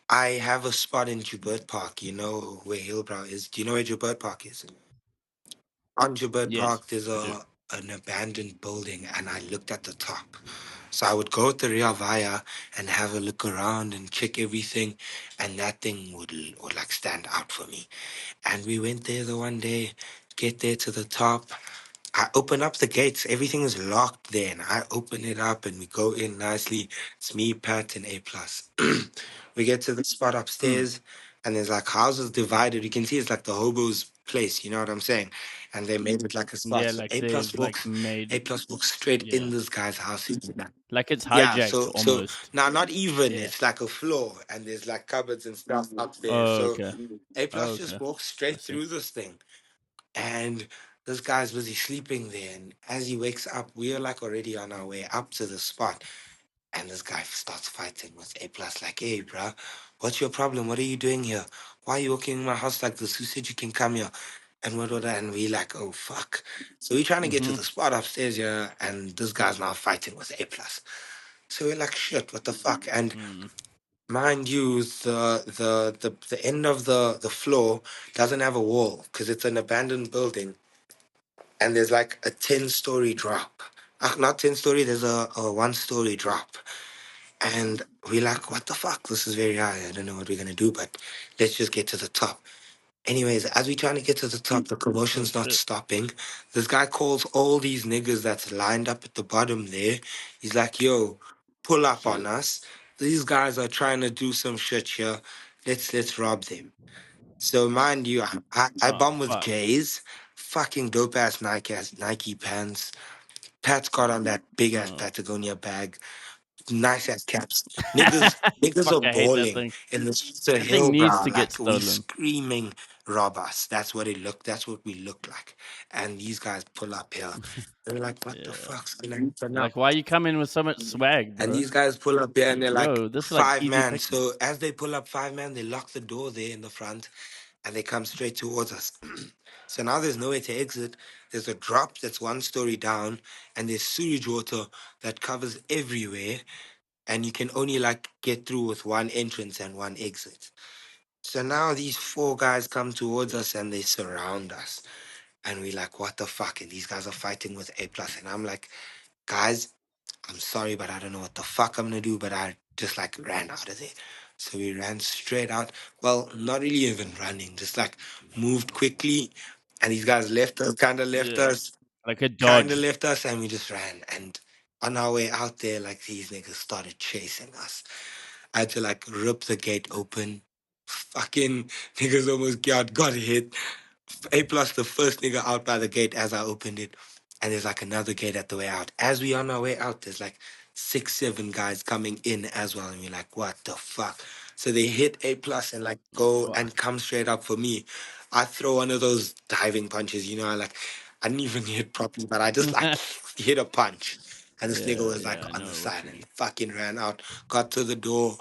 I have a spot in Joubert Park. You know where Hillbrow is. Do you know where Joubert Park is? On Joubert Yes, Park, there's I do. an abandoned building, and I looked at the top. So I would go to Ria Vaya and have a look around and check everything, and that thing would like stand out for me. And we went there the one day get there to the top. I open up the gates. Everything is locked there, and I open it up, and we go in nicely. It's me, Pat, and A plus. We get to the spot Mm. upstairs, and there's like houses divided. You can see it's like the hobos' place. You know what I'm saying? And they made it like a spot. Yeah, So like they've like A made plus walks straight in yeah, this guy's house. like it's Yeah. hijacked So almost. now not even. Yeah. It's like a floor, and there's like cupboards and stuff up there. Oh, So okay. A Oh, plus just okay. walks I straight see. through this thing. And this guy's busy sleeping there. And as he wakes up, we are like already on our way up to the spot. And this guy starts fighting with A plus, like, hey, bruh, what's your problem? What are you doing here? Why are you walking in my house like this? Who said you can come here? And what, and we like, oh fuck. So we're trying to get to Mm-hmm. the spot upstairs here, and this guy's now fighting with A plus. So we're like, shit, what the fuck? And Mm. mind you, the end of the floor doesn't have a wall because it's an abandoned building, and there's like a 10-story drop. Not 10-story, there's a 1-story drop. And we're like, what the fuck? This is very high. I don't know what we're gonna do, but let's just get to the top. Anyways, as we're trying to get to the top, the Oh commotion's not shit. stopping. This guy calls all these niggas that's lined up at the bottom there. He's like, yo, pull up on us. These guys are trying to do some shit here. Let's rob them. So mind you, I Oh bomb with fuck. J's, fucking dope ass Nike pants. Pat's got on that big ass Oh. Patagonia bag, nice ass caps. Niggas Fuck, are I hate that balling thing. in the streets of That thing hill, needs bro. to get Like we stolen. screaming, rob us. That's what it looked. That's what we look like. And these guys pull up here. They're like, what the Yeah. fuck's going on now? Like, why you come in with so much swag, And bro? these guys pull up here and they're like Yo, this is like five easy man. pickings. So as they pull up five man, they lock the door there in the front and they come straight towards us. So now there's nowhere to exit. There's a drop that's 1 story down, and there's sewage water that covers everywhere. And you can only like get through with one entrance and one exit. So now these four guys come towards us and they surround us. And we like, what the fuck? And these guys are fighting with A plus. And I'm like, guys, I'm sorry, but I don't know what the fuck I'm gonna do. But I just like ran out of there. So we ran straight out. Well, not really even running, just like moved quickly. And these guys left us, Yeah. Like a dodge. and we just ran. And on our way out there, like these niggas started chasing us. I had to like rip the gate open. Fucking niggas almost got hit. A plus the first nigga out by the gate as I opened it. And there's like another gate at the way out. As we on our way out, there's like 6, 7 guys coming in as well. And we're like, what the fuck? So they hit A plus and like Oh go fuck. and come straight up for me. I throw one of those diving punches, I didn't even hit properly, but I just like hit a punch. And this nigga Yeah, was yeah, like I on the know what side you and mean. fucking ran out, got to the door,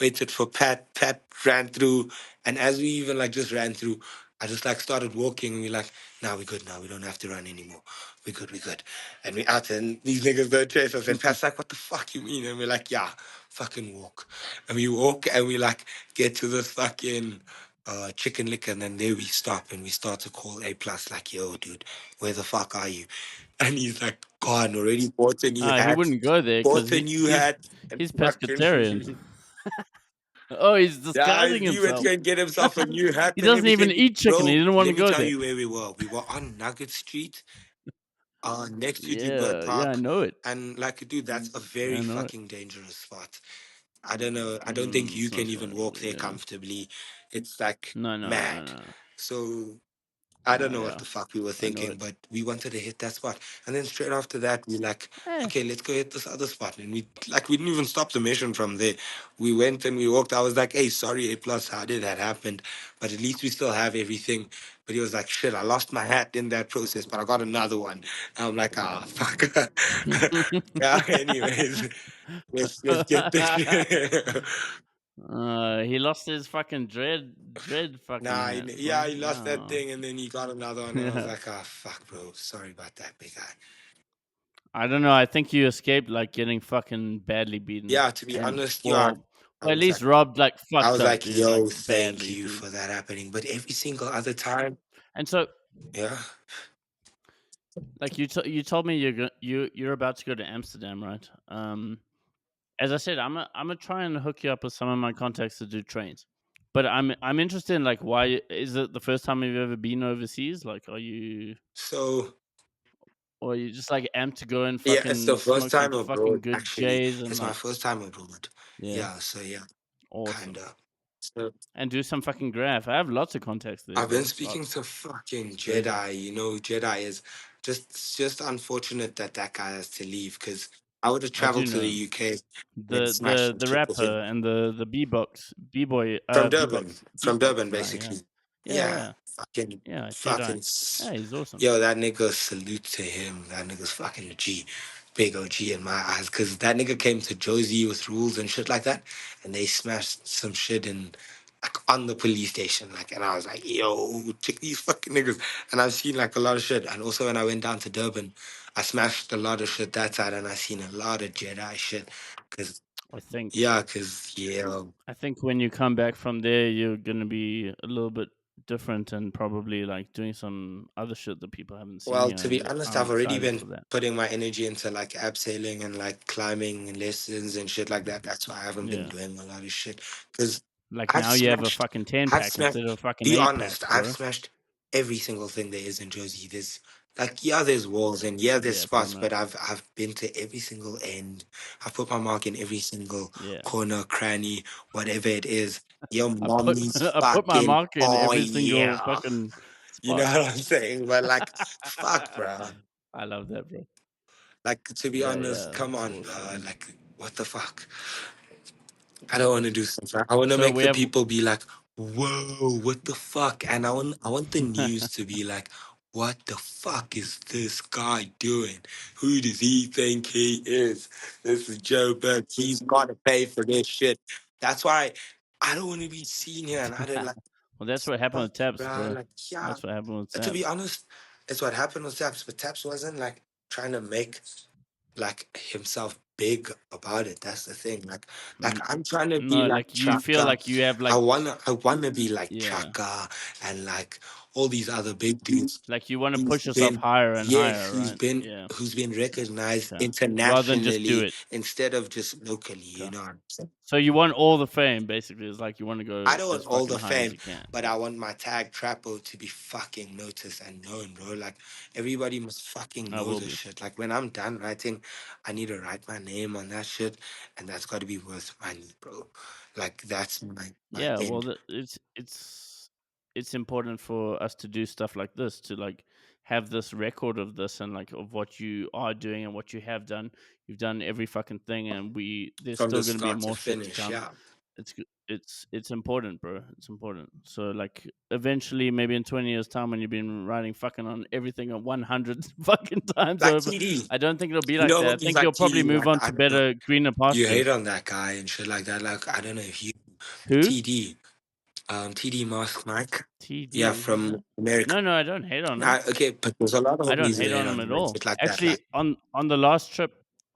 waited for Pat. Pat ran through. And as we even like just ran through, I just like started walking and we're like, nah, we good now. We don't have to run anymore. We good, we good. And we out and these niggas don't chase us. And Pat's like, what the fuck you mean? And we're like, yeah, fucking walk. And we walk and we like get to this fucking chicken liquor, and then there we stop and we start to call A plus like, yo, dude, where the fuck are you? And he's like, gone already, bought a new He hat, wouldn't go there because bought a new hat, and he's pescatarian. fucking Oh, he's yeah, disguising he went to himself. go and get himself a new hat He and doesn't even everything. eat chicken. He Bro, didn't want to let me go tell there. you where we were. We were on Nugget Street, next to Joburg Yeah, yeah, I Park. know it. And like, dude, that's a Yeah, very I know it. fucking dangerous spot. I don't know. I don't think you It's not can so. even walk there Yeah. comfortably. It's like No, no, no, mad. no, So I don't know what yeah, the fuck we were I know thinking, it. but we wanted to hit that spot. And then straight after that, we like, Eh. okay, let's go hit this other spot. And we didn't even stop the mission from there. We went and we walked. I was like, hey, sorry, A plus, how did that happen? But at least we still have everything. But he was like, shit, I lost my hat in that process, but I got another one. And I'm like, ah, fuck. Yeah, anyways, let's get this. He lost his fucking dread fucking Nah, hat, yeah, bro. he lost that Yeah. thing and then he got another one. And I was Yeah. like, ah, fuck, bro. Sorry about that, big guy. I don't know. I think you escaped like getting fucking badly beaten, Yeah, to be and honest, or I at was least like, robbed like fucked up, dude. Like yo, thank badly, you dude. for that happening. But every single other time, And so, yeah, like you told me you're about to go to Amsterdam, right? As I said, I'm gonna try and hook you up with some of my contacts to do trains. But I'm interested in like why is it the first time you've ever been overseas? Like, So or you just like amped to go and yeah, it's the fucking first smoke some time fucking abroad. good Actually, J's and it's my like first time abroad. yeah, Yeah. So yeah, awesome. kinda. So And do some fucking graph. I have lots of contacts there, I've been bro. speaking Lots. to fucking Crazy. Jedi. You know, Jedi is just unfortunate that that guy has to leave because I would have I do traveled to the know UK and the smashed the some the shit with him rapper and the b-boy from Durban, beatbox from Durban, guy. Yeah, basically. yeah, Yeah, yeah, fucking, yeah. fucking. Jedi. Yeah, he's awesome. Yo, that nigga, salute to him. That nigga's fucking a G. Big OG in my eyes. Cause that nigga came to Jozi with rules and shit like that. And they smashed some shit in like on the police station. Like, and I was like, yo, check these fucking niggas. And I've seen like a lot of shit. And also when I went down to Durban, I smashed a lot of shit that side and I seen a lot of Jedi shit. Cause I think. yeah, cause yeah. I think when you come back from there, you're gonna be a little bit different and probably like doing some other shit that people haven't seen Well, here. to be And honest, I'm I've already excited been for that. putting my energy into like abseiling and like climbing and lessons and shit like that. That's why I haven't been Yeah, doing a lot of shit. Because like I've now you have a smashed, fucking 10 I've pack smashed, instead of a fucking be 8 honest, pack, I've bro. smashed every single thing there is in Jozi. There's like, yeah, there's walls and yeah, there's Yeah, pretty spots, but much. I've been to every single end. I've put my mark in every single Yeah, corner, cranny, whatever it is. Your I put mommy's I put my fucking, mark in oh every single yeah. fucking You know spot. what I'm saying? But like, fuck, bro. I love that, bro. Like to be Yeah, honest, yeah, come it's on, awesome. like what the fuck? I don't want to do something. I want to So make we the have people be like, "Whoa, what the fuck?" And I want the news to be like, "What the fuck is this guy doing? Who does he think he is? This is Joe Berg. He's got to pay for this shit." That's why I don't want to be seen here, and I don't like well, that's what happened fuck, with Taps, bro. bro. Like, yeah. That's what happened with To be Taps. honest, it's what happened with Taps, but Taps wasn't like trying to make like himself big about it. That's the thing. Like Mm, I'm trying to be no, like like you feel Chaka. like you have I wanna be like yeah, Chaka and like all these other big dudes. like you want to Who's push yourself been higher and yes, higher, who's right? been Yeah. who's been recognized Okay. Rather than just do internationally it. instead of just locally, you Okay. know what I'm saying? So you want all the fame, basically. It's like you want to I go don't as want all fucking the high as fame, you can. but I Yeah. want my tag Trapo to be fucking noticed and known, bro. Like everybody must fucking I know will this be. shit. Like when I'm done writing, I need to write my name on that shit, and that's got to be worth money, bro. Like that's my Yeah, well, end. it's important for us to do stuff like this to like have this record of this and like of what you are doing and what you have done. You've done every fucking thing, and there's From the still going to be start to more shit to finish, come. yeah. It's important, bro. It's important. So like eventually, maybe in 20 years' time, when you've been writing fucking on everything at 100 fucking times Like over, TD, I don't think it'll be you like know, that. I he's think like you'll probably TD. move Like on I to don't know, better, greener you hate pastures. on that guy and shit like that. Like I don't know if you Who? TD, TD Mask Mike, yeah, TD? Who's from that? America. No, I don't hate on him. Okay, but there's a lot of I don't homies who hate hate on him on at him and all. shit like that. Actually, Like, on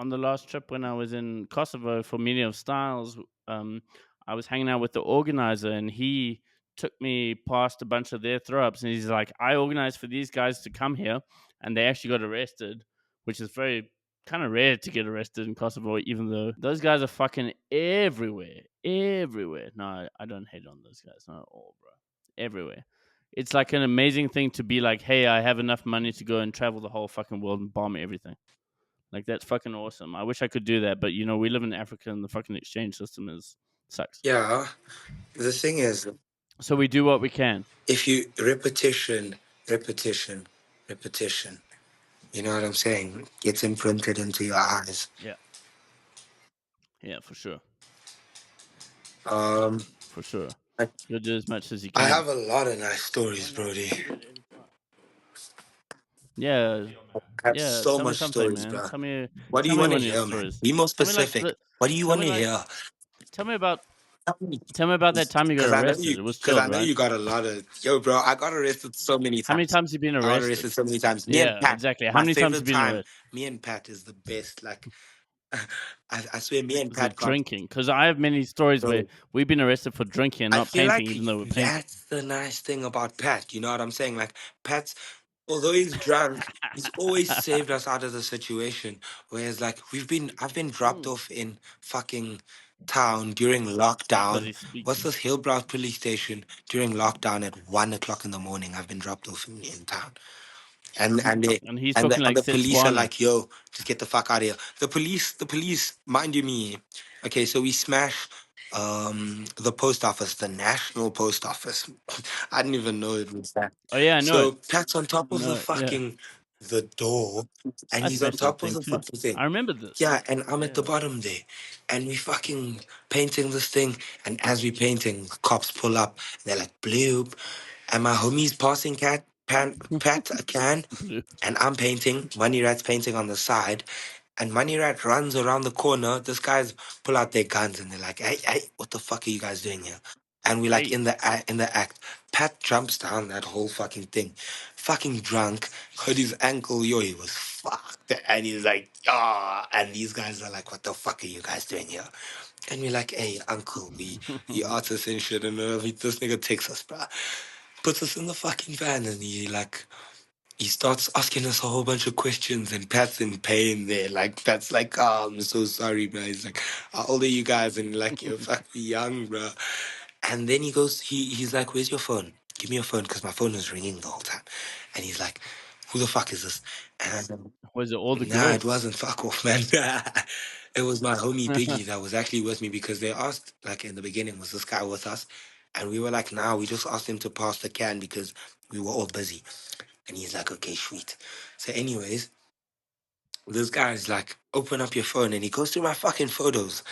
the last trip when I was in Kosovo for Meeting of Styles, um, I was hanging out with the organizer, and he took me past a bunch of their throw ups, and he's like, "I organized for these guys to come here, and they actually got arrested, which is very kind of rare to get arrested in Kosovo, even though those guys are fucking everywhere, everywhere." No, I don't hate on those guys, not at all, bro. Everywhere. It's like an amazing thing to be like, hey, I have enough money to go and travel the whole fucking world and bomb everything. Like that's fucking awesome. I wish I could do that, but you know, we live in Africa and the fucking exchange system is sucks. yeah, the thing is, So we do what we can. if you repetition, repetition, you know what I'm saying? Gets imprinted into your eyes. Yeah. Yeah, for sure. Um, For sure. I, You'll do as much as you I can. have a lot of nice stories, Brody. Yeah. I have Yeah. so Tell me much something, stories, man. bro. What do Tell you me want to one of your hear, man? stories. Be more Tell me like specific. What do you tell want me to like hear? tell me about that time you got arrested. It was Because chilled, I know right? you got a lot of yo, bro. I got arrested so many How many times. times you been I got arrested? arrested so many times. Me and Yeah, Pat, exactly. How my many times you favorite been time. arrested? Me and Pat is the best. Like, I swear, me and Is it Pat got, drinking? Because I have many stories where bro. we've been arrested for drinking and I not feel painting, like even though we're painting. that's the nice thing about Pat. You know what I'm saying? Like, Pat's, although he's drunk, he's always saved us out of the situation. Whereas, like, I've been dropped Mm. off in fucking town during Does lockdown. he speak? What's this Hillbrow police station during lockdown at 1 o'clock in the morning? I've been dropped off in town, and they And he's and talking like the police are Setswana. like, "Yo, just get the fuck out of here." The police, mind you, me. Okay, so we smash the post office, the national post office. I didn't even know it was that. Oh yeah, I know it. So Pat's on top I of the know it. Yeah, fucking the door, and I he's on smashed that top of thing the too. fucking thing. I remember this. Yeah, and I'm at the Yeah. bottom there, and we fucking painting this thing. And as we painting, cops pull up. They're like, "Bloop," and my homie's passing Pat a can, Blue. and I'm painting. Money Rat's painting on the side, and Money Rat runs around the corner. This guys pull out their guns, and they're like, "Hey, hey, what the fuck are you guys doing here?" And we like Hey. in the act. Pat jumps down that whole fucking thing, fucking drunk. Hurt his ankle. Yo, he was fucked, and he's like, "Ah!" And these guys are like, "What the fuck are you guys doing here?" And we're like, "Hey, uncle, we artists and shit." And this nigga takes us, bruh, puts us in the fucking van, and he starts asking us a whole bunch of questions, and Pat's in pain there. Like, Pat's like, "Oh, I'm so sorry, bro." He's like, "How old are you guys?" And like, "You're fucking young, bro." And then he's like, "Where's your phone? Give me your phone," because my phone was ringing the whole time. And he's like, "Who the fuck is this?" And I said, Was it all the "Nah, it girls? wasn't. Fuck off, man." It was my homie Biggie that was actually with me, because they asked, like, in the beginning, was this guy with us? And we were like, "Nah, we just asked him to pass the can because we were all busy." And he's like, "Okay, sweet." So, anyways, this guy's like, "Open up your phone," and he goes through my fucking photos.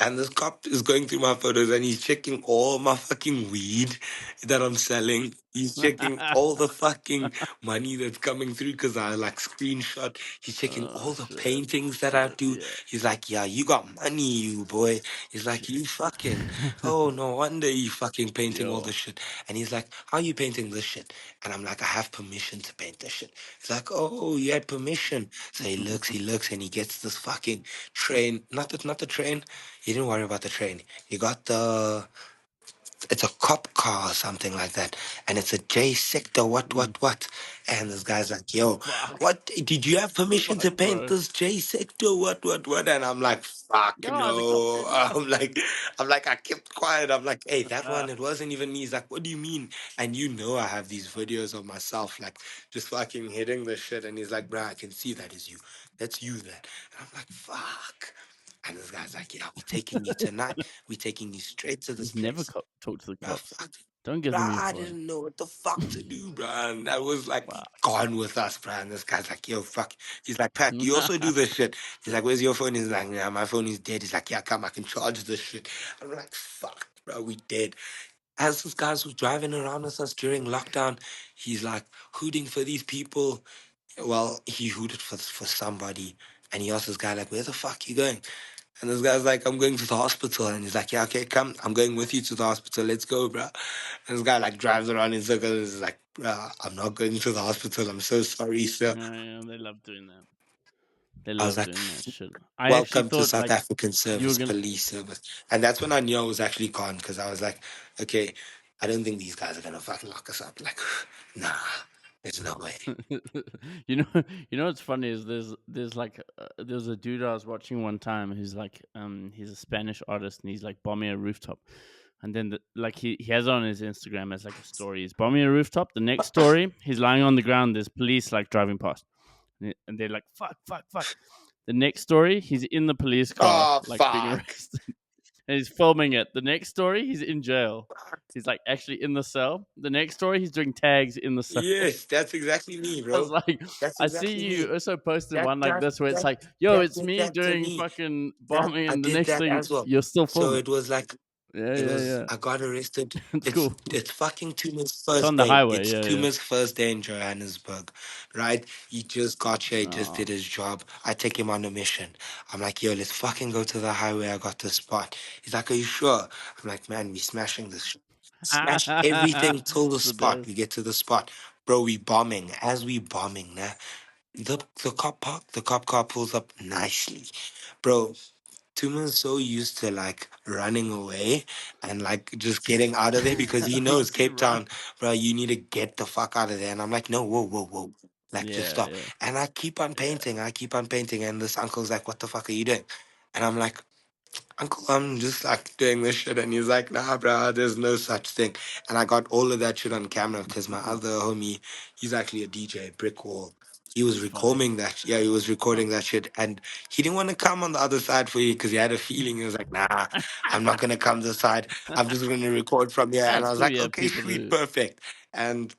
And this cop is going through my photos, and he's checking all my fucking weed that I'm selling. He's checking all the fucking money that's coming through because I like screenshot. He's checking Oh all the shit. paintings that I Shit. do. Yeah. He's like, "Yeah, you got money, you boy." He's like, "You fucking, oh, no wonder you fucking painting all Yo. this shit." And he's like, "How you painting this shit?" And I'm like, "I have permission to paint this shit." He's like, "Oh, you had permission." So he looks, and he gets this fucking train. Not the train. He didn't worry about the train. He got it's a cop car or something like that. And it's a J sector, Mm. what. And this guy's like, "Yo, Fuck. what did you have permission Fuck, to paint bro. this J sector? What? And I'm like, "Fuck Yeah, the cop no." said no. I kept quiet. I'm like, "Hey, that one, it wasn't even me." He's like, "What do you mean?" And I have these videos of myself like just fucking hitting the shit. And he's like, "Bruh, I can see that is you. That's you that." And I'm like, "Fuck." And this guy's like, "Yeah, we're taking you tonight. We're taking you straight to this Just never place." talk to the Bruh, cops. fuck. Don't give them Bruh, your I phone. didn't know what the fuck to do, bruh. And that was like Fuck. gone with us, bruh. And this guy's like, "Yo, fuck." He's like, "Pat, you also do this shit." He's like, "Where's your phone?" He's like, "Yeah, my phone is dead." He's like, "Yeah, come, I can charge this shit." I'm like, "Fuck, bro, we dead." As this guy's was driving around with us during lockdown, he's like hooting for these people. Well, he hooted for somebody. And he asked this guy, like, "Where the fuck you going?" And this guy's like, "I'm going to the hospital." And he's like, "Yeah, okay, come. I'm going with you to the hospital. Let's go, bro." And this guy like drives around in circles. He's like, "Bro, I'm not going to the hospital. I'm so sorry, sir." Yeah, yeah, they love doing that. They I was love like, doing that shit. I actually "Welcome to thought South like African you were Service gonna. Police Service." And that's when I knew I was actually gone, because I was like, "Okay, I don't think these guys are going to fucking lock us up." Like, nah, there's no way. What's funny is there's like there's a dude I was watching one time who's like he's a Spanish artist and he's like bombing a rooftop, and then like he has it on his Instagram as like a story. He's bombing a rooftop. The next story, he's lying on the ground. There's police like driving past, and they're like fuck, fuck, fuck. The next story, he's in the police car Oh, like being fuck. arrested. And he's filming it. The next story, he's in jail. He's like actually in the cell. The next story, he's doing tags in the cell. Yes, that's exactly me, I was bro. like, That's I see exactly you me. also posted That one like that this where it's that like, yo, that it's did me that to doing me. fucking That bombing, I and the did next that thing as well. you're still So filming. it was like Yeah, it yeah, was yeah. I got arrested. It's It's cool. it's fucking Tuma's It's first on the day. highway. It's Yeah, yeah. Tuma's first day in Johannesburg, right? He just got here, he just Oh. did his job. I take him on a mission. I'm like, "Yo, let's fucking go to the highway. I got the spot." He's like, "Are you sure?" I'm like, "Man, we smashing this shit. Smash everything till the It's the spot. best. We get to the spot. Bro, we bombing. As we bombing, nah. The cop car pulls up nicely. Bro, Tuma's so used to like running away and like just getting out of there, because he knows You Cape run. Town, bro, you need to get the fuck out of there. And I'm like, "No, whoa. Like, just Yeah, stop." yeah, And I keep on yeah. painting. And this uncle's like, "What the fuck are you doing?" And I'm like, Uncle, I'm just like doing this shit. And he's like, nah, bro, there's no such thing. And I got all of that shit on camera because my other homie, he's actually a DJ, Brick Wall. He was That's funny. recording that. Yeah, he was recording that shit. And he didn't want to come on the other side for you because he had a feeling. He was like, nah, I'm not going to come this side. I'm just going to record from here. And That's I was cool. like, You have okay, people sweet, who. perfect. And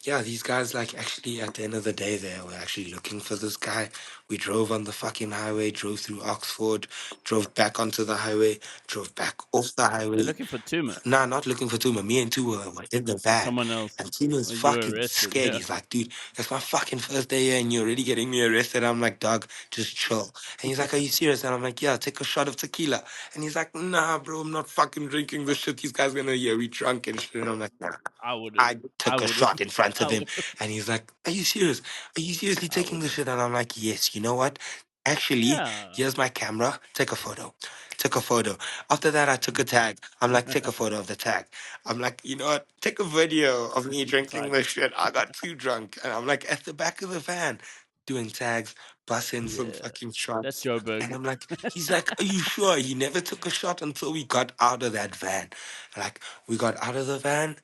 yeah, these guys, like, actually, at the end of the day, they were actually looking for this guy. We drove on the fucking highway, drove through Oxford, drove back onto the highway, drove back off the They're highway. looking for Tuma Nah, not looking for Tuma. Me and Tuma were in the or van. someone else. And Tuma's Or you were fucking arrested. scared. Yeah. He's like, dude, it's my fucking first day here and you're already getting me arrested. I'm like, dog, just chill. And he's like, are you serious? And I'm like, yeah, take a shot of tequila. And he's like, nah, bro, I'm not fucking drinking this shit. These guys gonna hear we drunk and shit. And I'm like, nah. I would have. I I took a would have. shot in front I of him would have. and he's like, are you serious? Are you seriously I taking would this have. shit? And I'm like, yes, you know what? Actually, Yeah. here's my camera. Take a photo. Took a photo. After that, I took a tag. I'm like, take a photo of the tag. I'm like, you know what? Take a video of me drinking Tight. this shit. I got too drunk. And I'm like at the back of the van doing tags, busting some Yeah. fucking That's shots. And Joburg. I'm like, he's like, are you sure? He never took a shot until we got out of that van. Like, we got out of the van.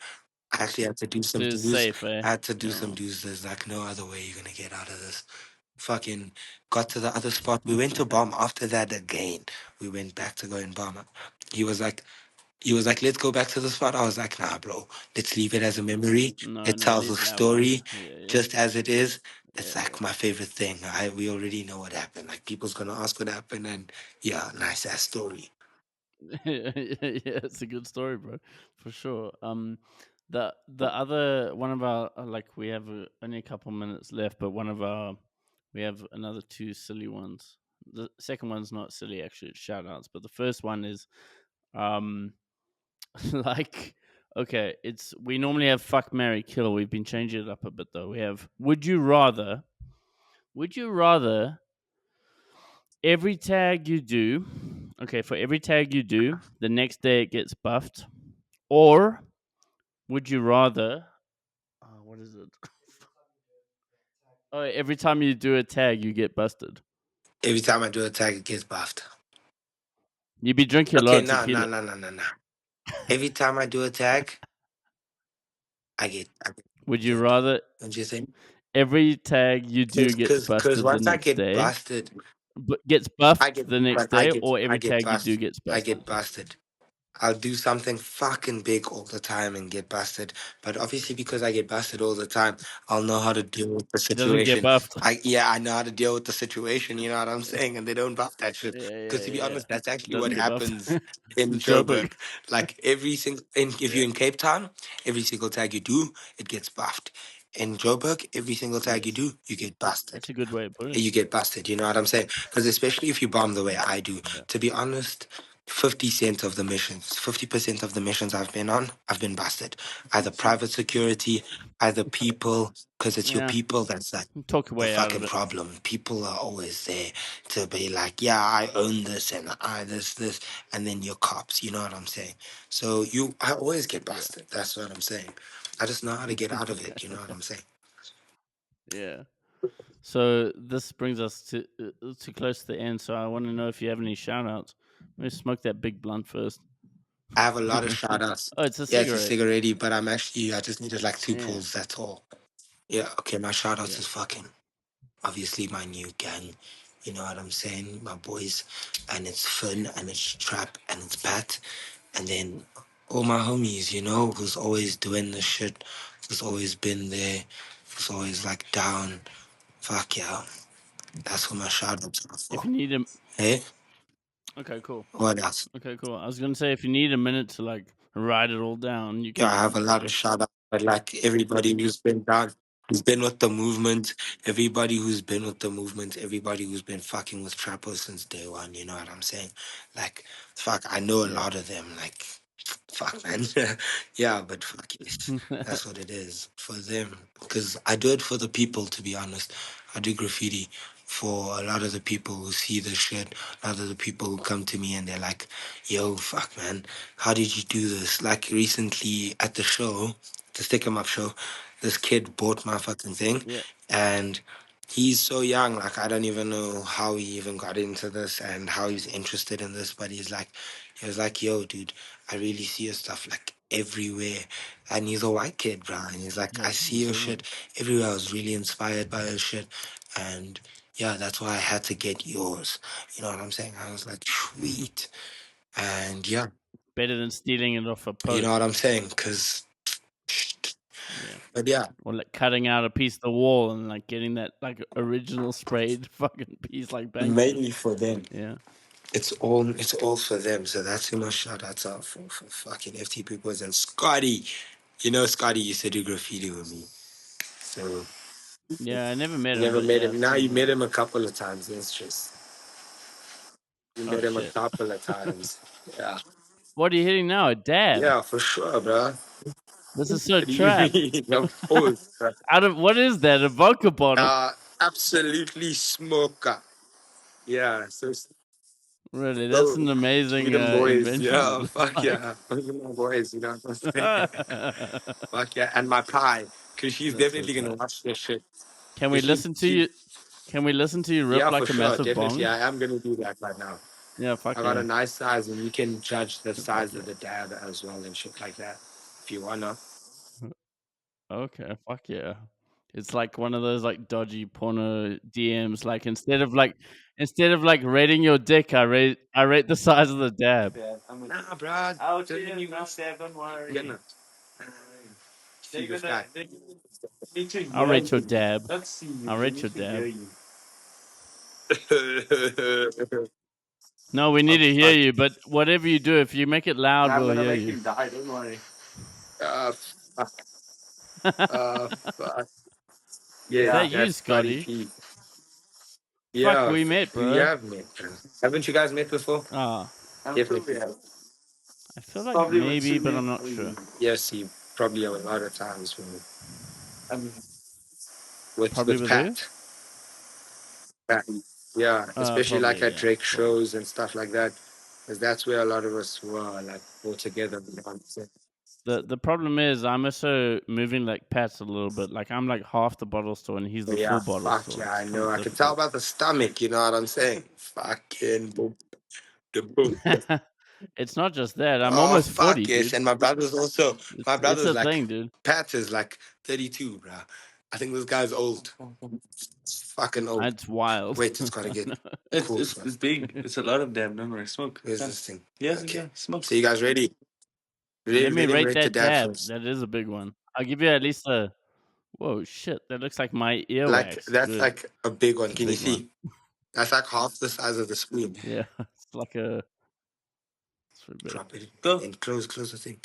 I actually had to do some So do's. safe, eh? I had to do Yeah. some do's. There's like no other way you're gonna get out of this. Fucking got to the other spot. We went to bomb after that again. We went back to go and bomb. He was like, let's go back to the spot. I was like, nah, bro, let's leave it as a memory. No, It no. At tells a least you have one. story Yeah, yeah, just as it is. It's yeah, like my favorite thing. We already know what happened. Like people's gonna ask what happened and yeah, nice ass story. yeah. Yeah, it's a good story, bro, for sure. The other one of our like we have only a couple minutes left, but one of our we have another two silly ones. The second one's not silly, actually, it's shout outs, but the first one is um like okay, it's we normally have fuck Mary kill. We've been changing it up a bit though. We have would you rather every tag you do, okay, for every tag you do, the next day it gets buffed, or would you rather? What is it? Oh, every time you do a tag, you get busted. Every time I do a tag, it gets buffed. You be drinking a lot Okay, of nah, nah, tequila. nah, nah, nah, nah. Every time I do a tag, I get Would you busted. rather Don't you think? every tag you do gets Because busted the once I next get day, busted, but gets I buffed get the next but I day, get or I every get tag you do busted. gets I busted? get busted. I'll do something fucking big all the time and get busted. But obviously, because I get busted all the time, I'll know how to deal with the He doesn't get situation. buffed. I know how to deal with the situation. You know what I'm saying? And they don't buff that shit. Yeah, Because yeah, to be yeah. honest, that's He actually what doesn't get buffed. happens in It's Joburg. Joburg. Like every single, if Yeah. you're in Cape Town, every single tag you do, it gets buffed. In Joburg, every single tag you Yes. do, you get busted. That's a good way of putting it. You get busted. You know what I'm saying? Because especially if you bomb the way I do, Yeah. to be honest, 50% of the missions, 50% of the missions I've been on, I've been busted. Either private security, either people, because it's your Yeah. people that's like Talk your the way out of fucking it. problem. People are always there to be like, yeah, I own this and I this, and then you're cops. You know what I'm saying? So I always get Yeah. busted. That's what I'm saying. I just know how to get out of it. You know what I'm saying? Yeah. So this brings us to close to the end. So I want to know if you have any shout outs. Maybe smoke that big blunt first. I have a lot of Oh, shout outs. it's a Yeah, it's a cigarette. cigarette, but I just needed like two Yeah. pulls, that's all. Yeah, okay, my shout outs Yeah. is fucking, obviously my new gang. You know what I'm saying? My boys, and it's Finn, and it's Trap, and it's Pat. And then all my homies, who's always doing the shit, who's always been there, who's always like down. Fuck yeah. That's what my shout outs are If for. you need a Hey? okay, cool. What else? Okay, cool. I was gonna say if you need a minute to like write it all down, you Yeah, I have can. a lot of shout outs, but like everybody who's been down, who's been with the movement, everybody who's been with the movement, everybody who's been fucking with trappers since day one, you know what I'm saying? Like, fuck, I know a Yeah. lot of them, like, fuck, man. Yeah, but fuck it. That's what it is for them. Because I do it for the people, to be honest. I do graffiti for a lot of the people who see the shit, a lot of the people who come to me and they're like, yo, fuck, man, how did you do this? Like recently at the show, the Stick 'em Up show, this kid bought my fucking thing Yeah. and He's so young, like I don't even know how he even got into this and how he's interested in this, but he was like, yo, dude, I really see your stuff like everywhere. And he's a white kid, bro. And he's like, Yeah, I see your absolutely. shit everywhere. I was really inspired by your shit. And yeah, that's why I had to get yours. You know what I'm saying? I was like, sweet. And yeah, Better than stealing it off a you know what post. I'm saying? Because, Yeah. but yeah, Or like cutting out a piece of the wall and like getting that like original sprayed fucking piece like back there. mainly for them. Yeah. It's all for them. So that's who my shout outs are for fucking FTP boys and Scotty. You know Scotty used to do graffiti with me. So Yeah, I never met you him, never but met yeah, I've him. Now seen you him. met him a couple of times. It's just you Oh met him a shit. couple of times. Yeah. What are you hitting now? A dab? Yeah, for sure, bro. This is so What do you trap. mean? Of course. Bro. Out of what is that? A vodka bottle? Absolutely smoker. Yeah. Really? That's So an we amazing them boys. invention. Yeah. It looks Fuck like. yeah. We them boys. You know what I'm saying? Fuck yeah. And my pie, because she's That's so definitely gonna tight. watch this shit. Can we 'Cause listen to she you? Can we listen to you rip Yeah, for like a sure. massive Definitely. bong? I am going to do that right now. Yeah, fuck I got yeah. a nice size, and you can judge the Fuck size yeah. of the dab as well and shit like that if you want to. Okay, fuck yeah. It's like one of those like dodgy porno DMs. Like instead of like rating your dick, I rate the size of the dab. Nah, bro. I'll Doesn't see you enough dab, don't worry. get no. See this guy. Need to I'll hear rate your you. dab. Let's see you. I'll They rate need your to hear dab. you. No, we need Oh, to hear fuck. you, but whatever you do, if you make it loud, I'm we'll gonna hear make you. him die. Don't worry. Fuck. Fuck. Is Yeah, that you, that's Scotty Scotty? P. Fuck, Yeah, we met, we bro. have met. Haven't you guys met before? Ah, I'm Definitely. sure, yeah. I feel like Probably with maybe, two but men. I'm not sure. Yes, he probably a lot of times Um, Probably with with who? Pat. Pat. Yeah, especially like Probably, at yeah. Drake Probably. shows and stuff like that, because that's where a lot of us were like all together. You know what I'm saying? The problem is I'm also moving like Pat's a little bit. Like I'm like half the bottle store and he's the Yeah, full bottle fuck store. yeah, It's I kind know. of I can tell difficult. about the stomach. You know what I'm saying? Fucking boom, the boom. It's not just that. I'm Oh almost 40, fuck yes, dude. and my brother's also. My It's brother's a like thing, dude. Pat is like 32, bro. I think this guy's old. It's fucking old. It's wild. Wait, it's gotta get it's cool. it's So it's big. It's a lot of them. Don't worry. Smoke. where's Yeah. this thing? Yes, Okay. yeah. Smoke. So you guys ready? Let me Let him rate rate the that dab dab. first. That is a big one. I'll give you at least a. Whoa, shit! That looks like my Like earwax. that's Good. like a big one. It's a Can you big one. see? That's like half the size of the screen. Yeah, it's like a. It's pretty big. Drop it Go. and close the thing.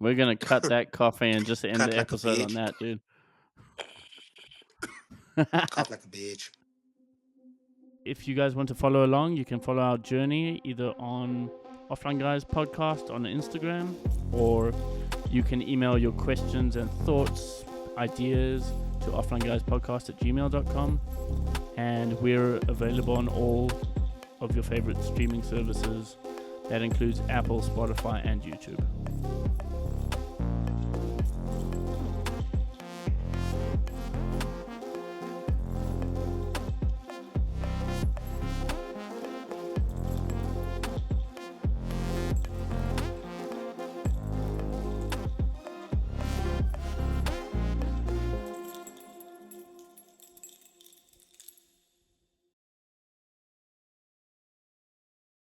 We're gonna cut that coffee and just end Cut the like a episode on bitch. that, dude. Cough like a bitch. If you guys want to follow along, you can follow our journey either on Offline Guys Podcast on Instagram, or you can email your questions and thoughts, ideas to offlineguyspodcast@gmail.com. And we're available on all of your favorite streaming services. That includes Apple, Spotify, and YouTube.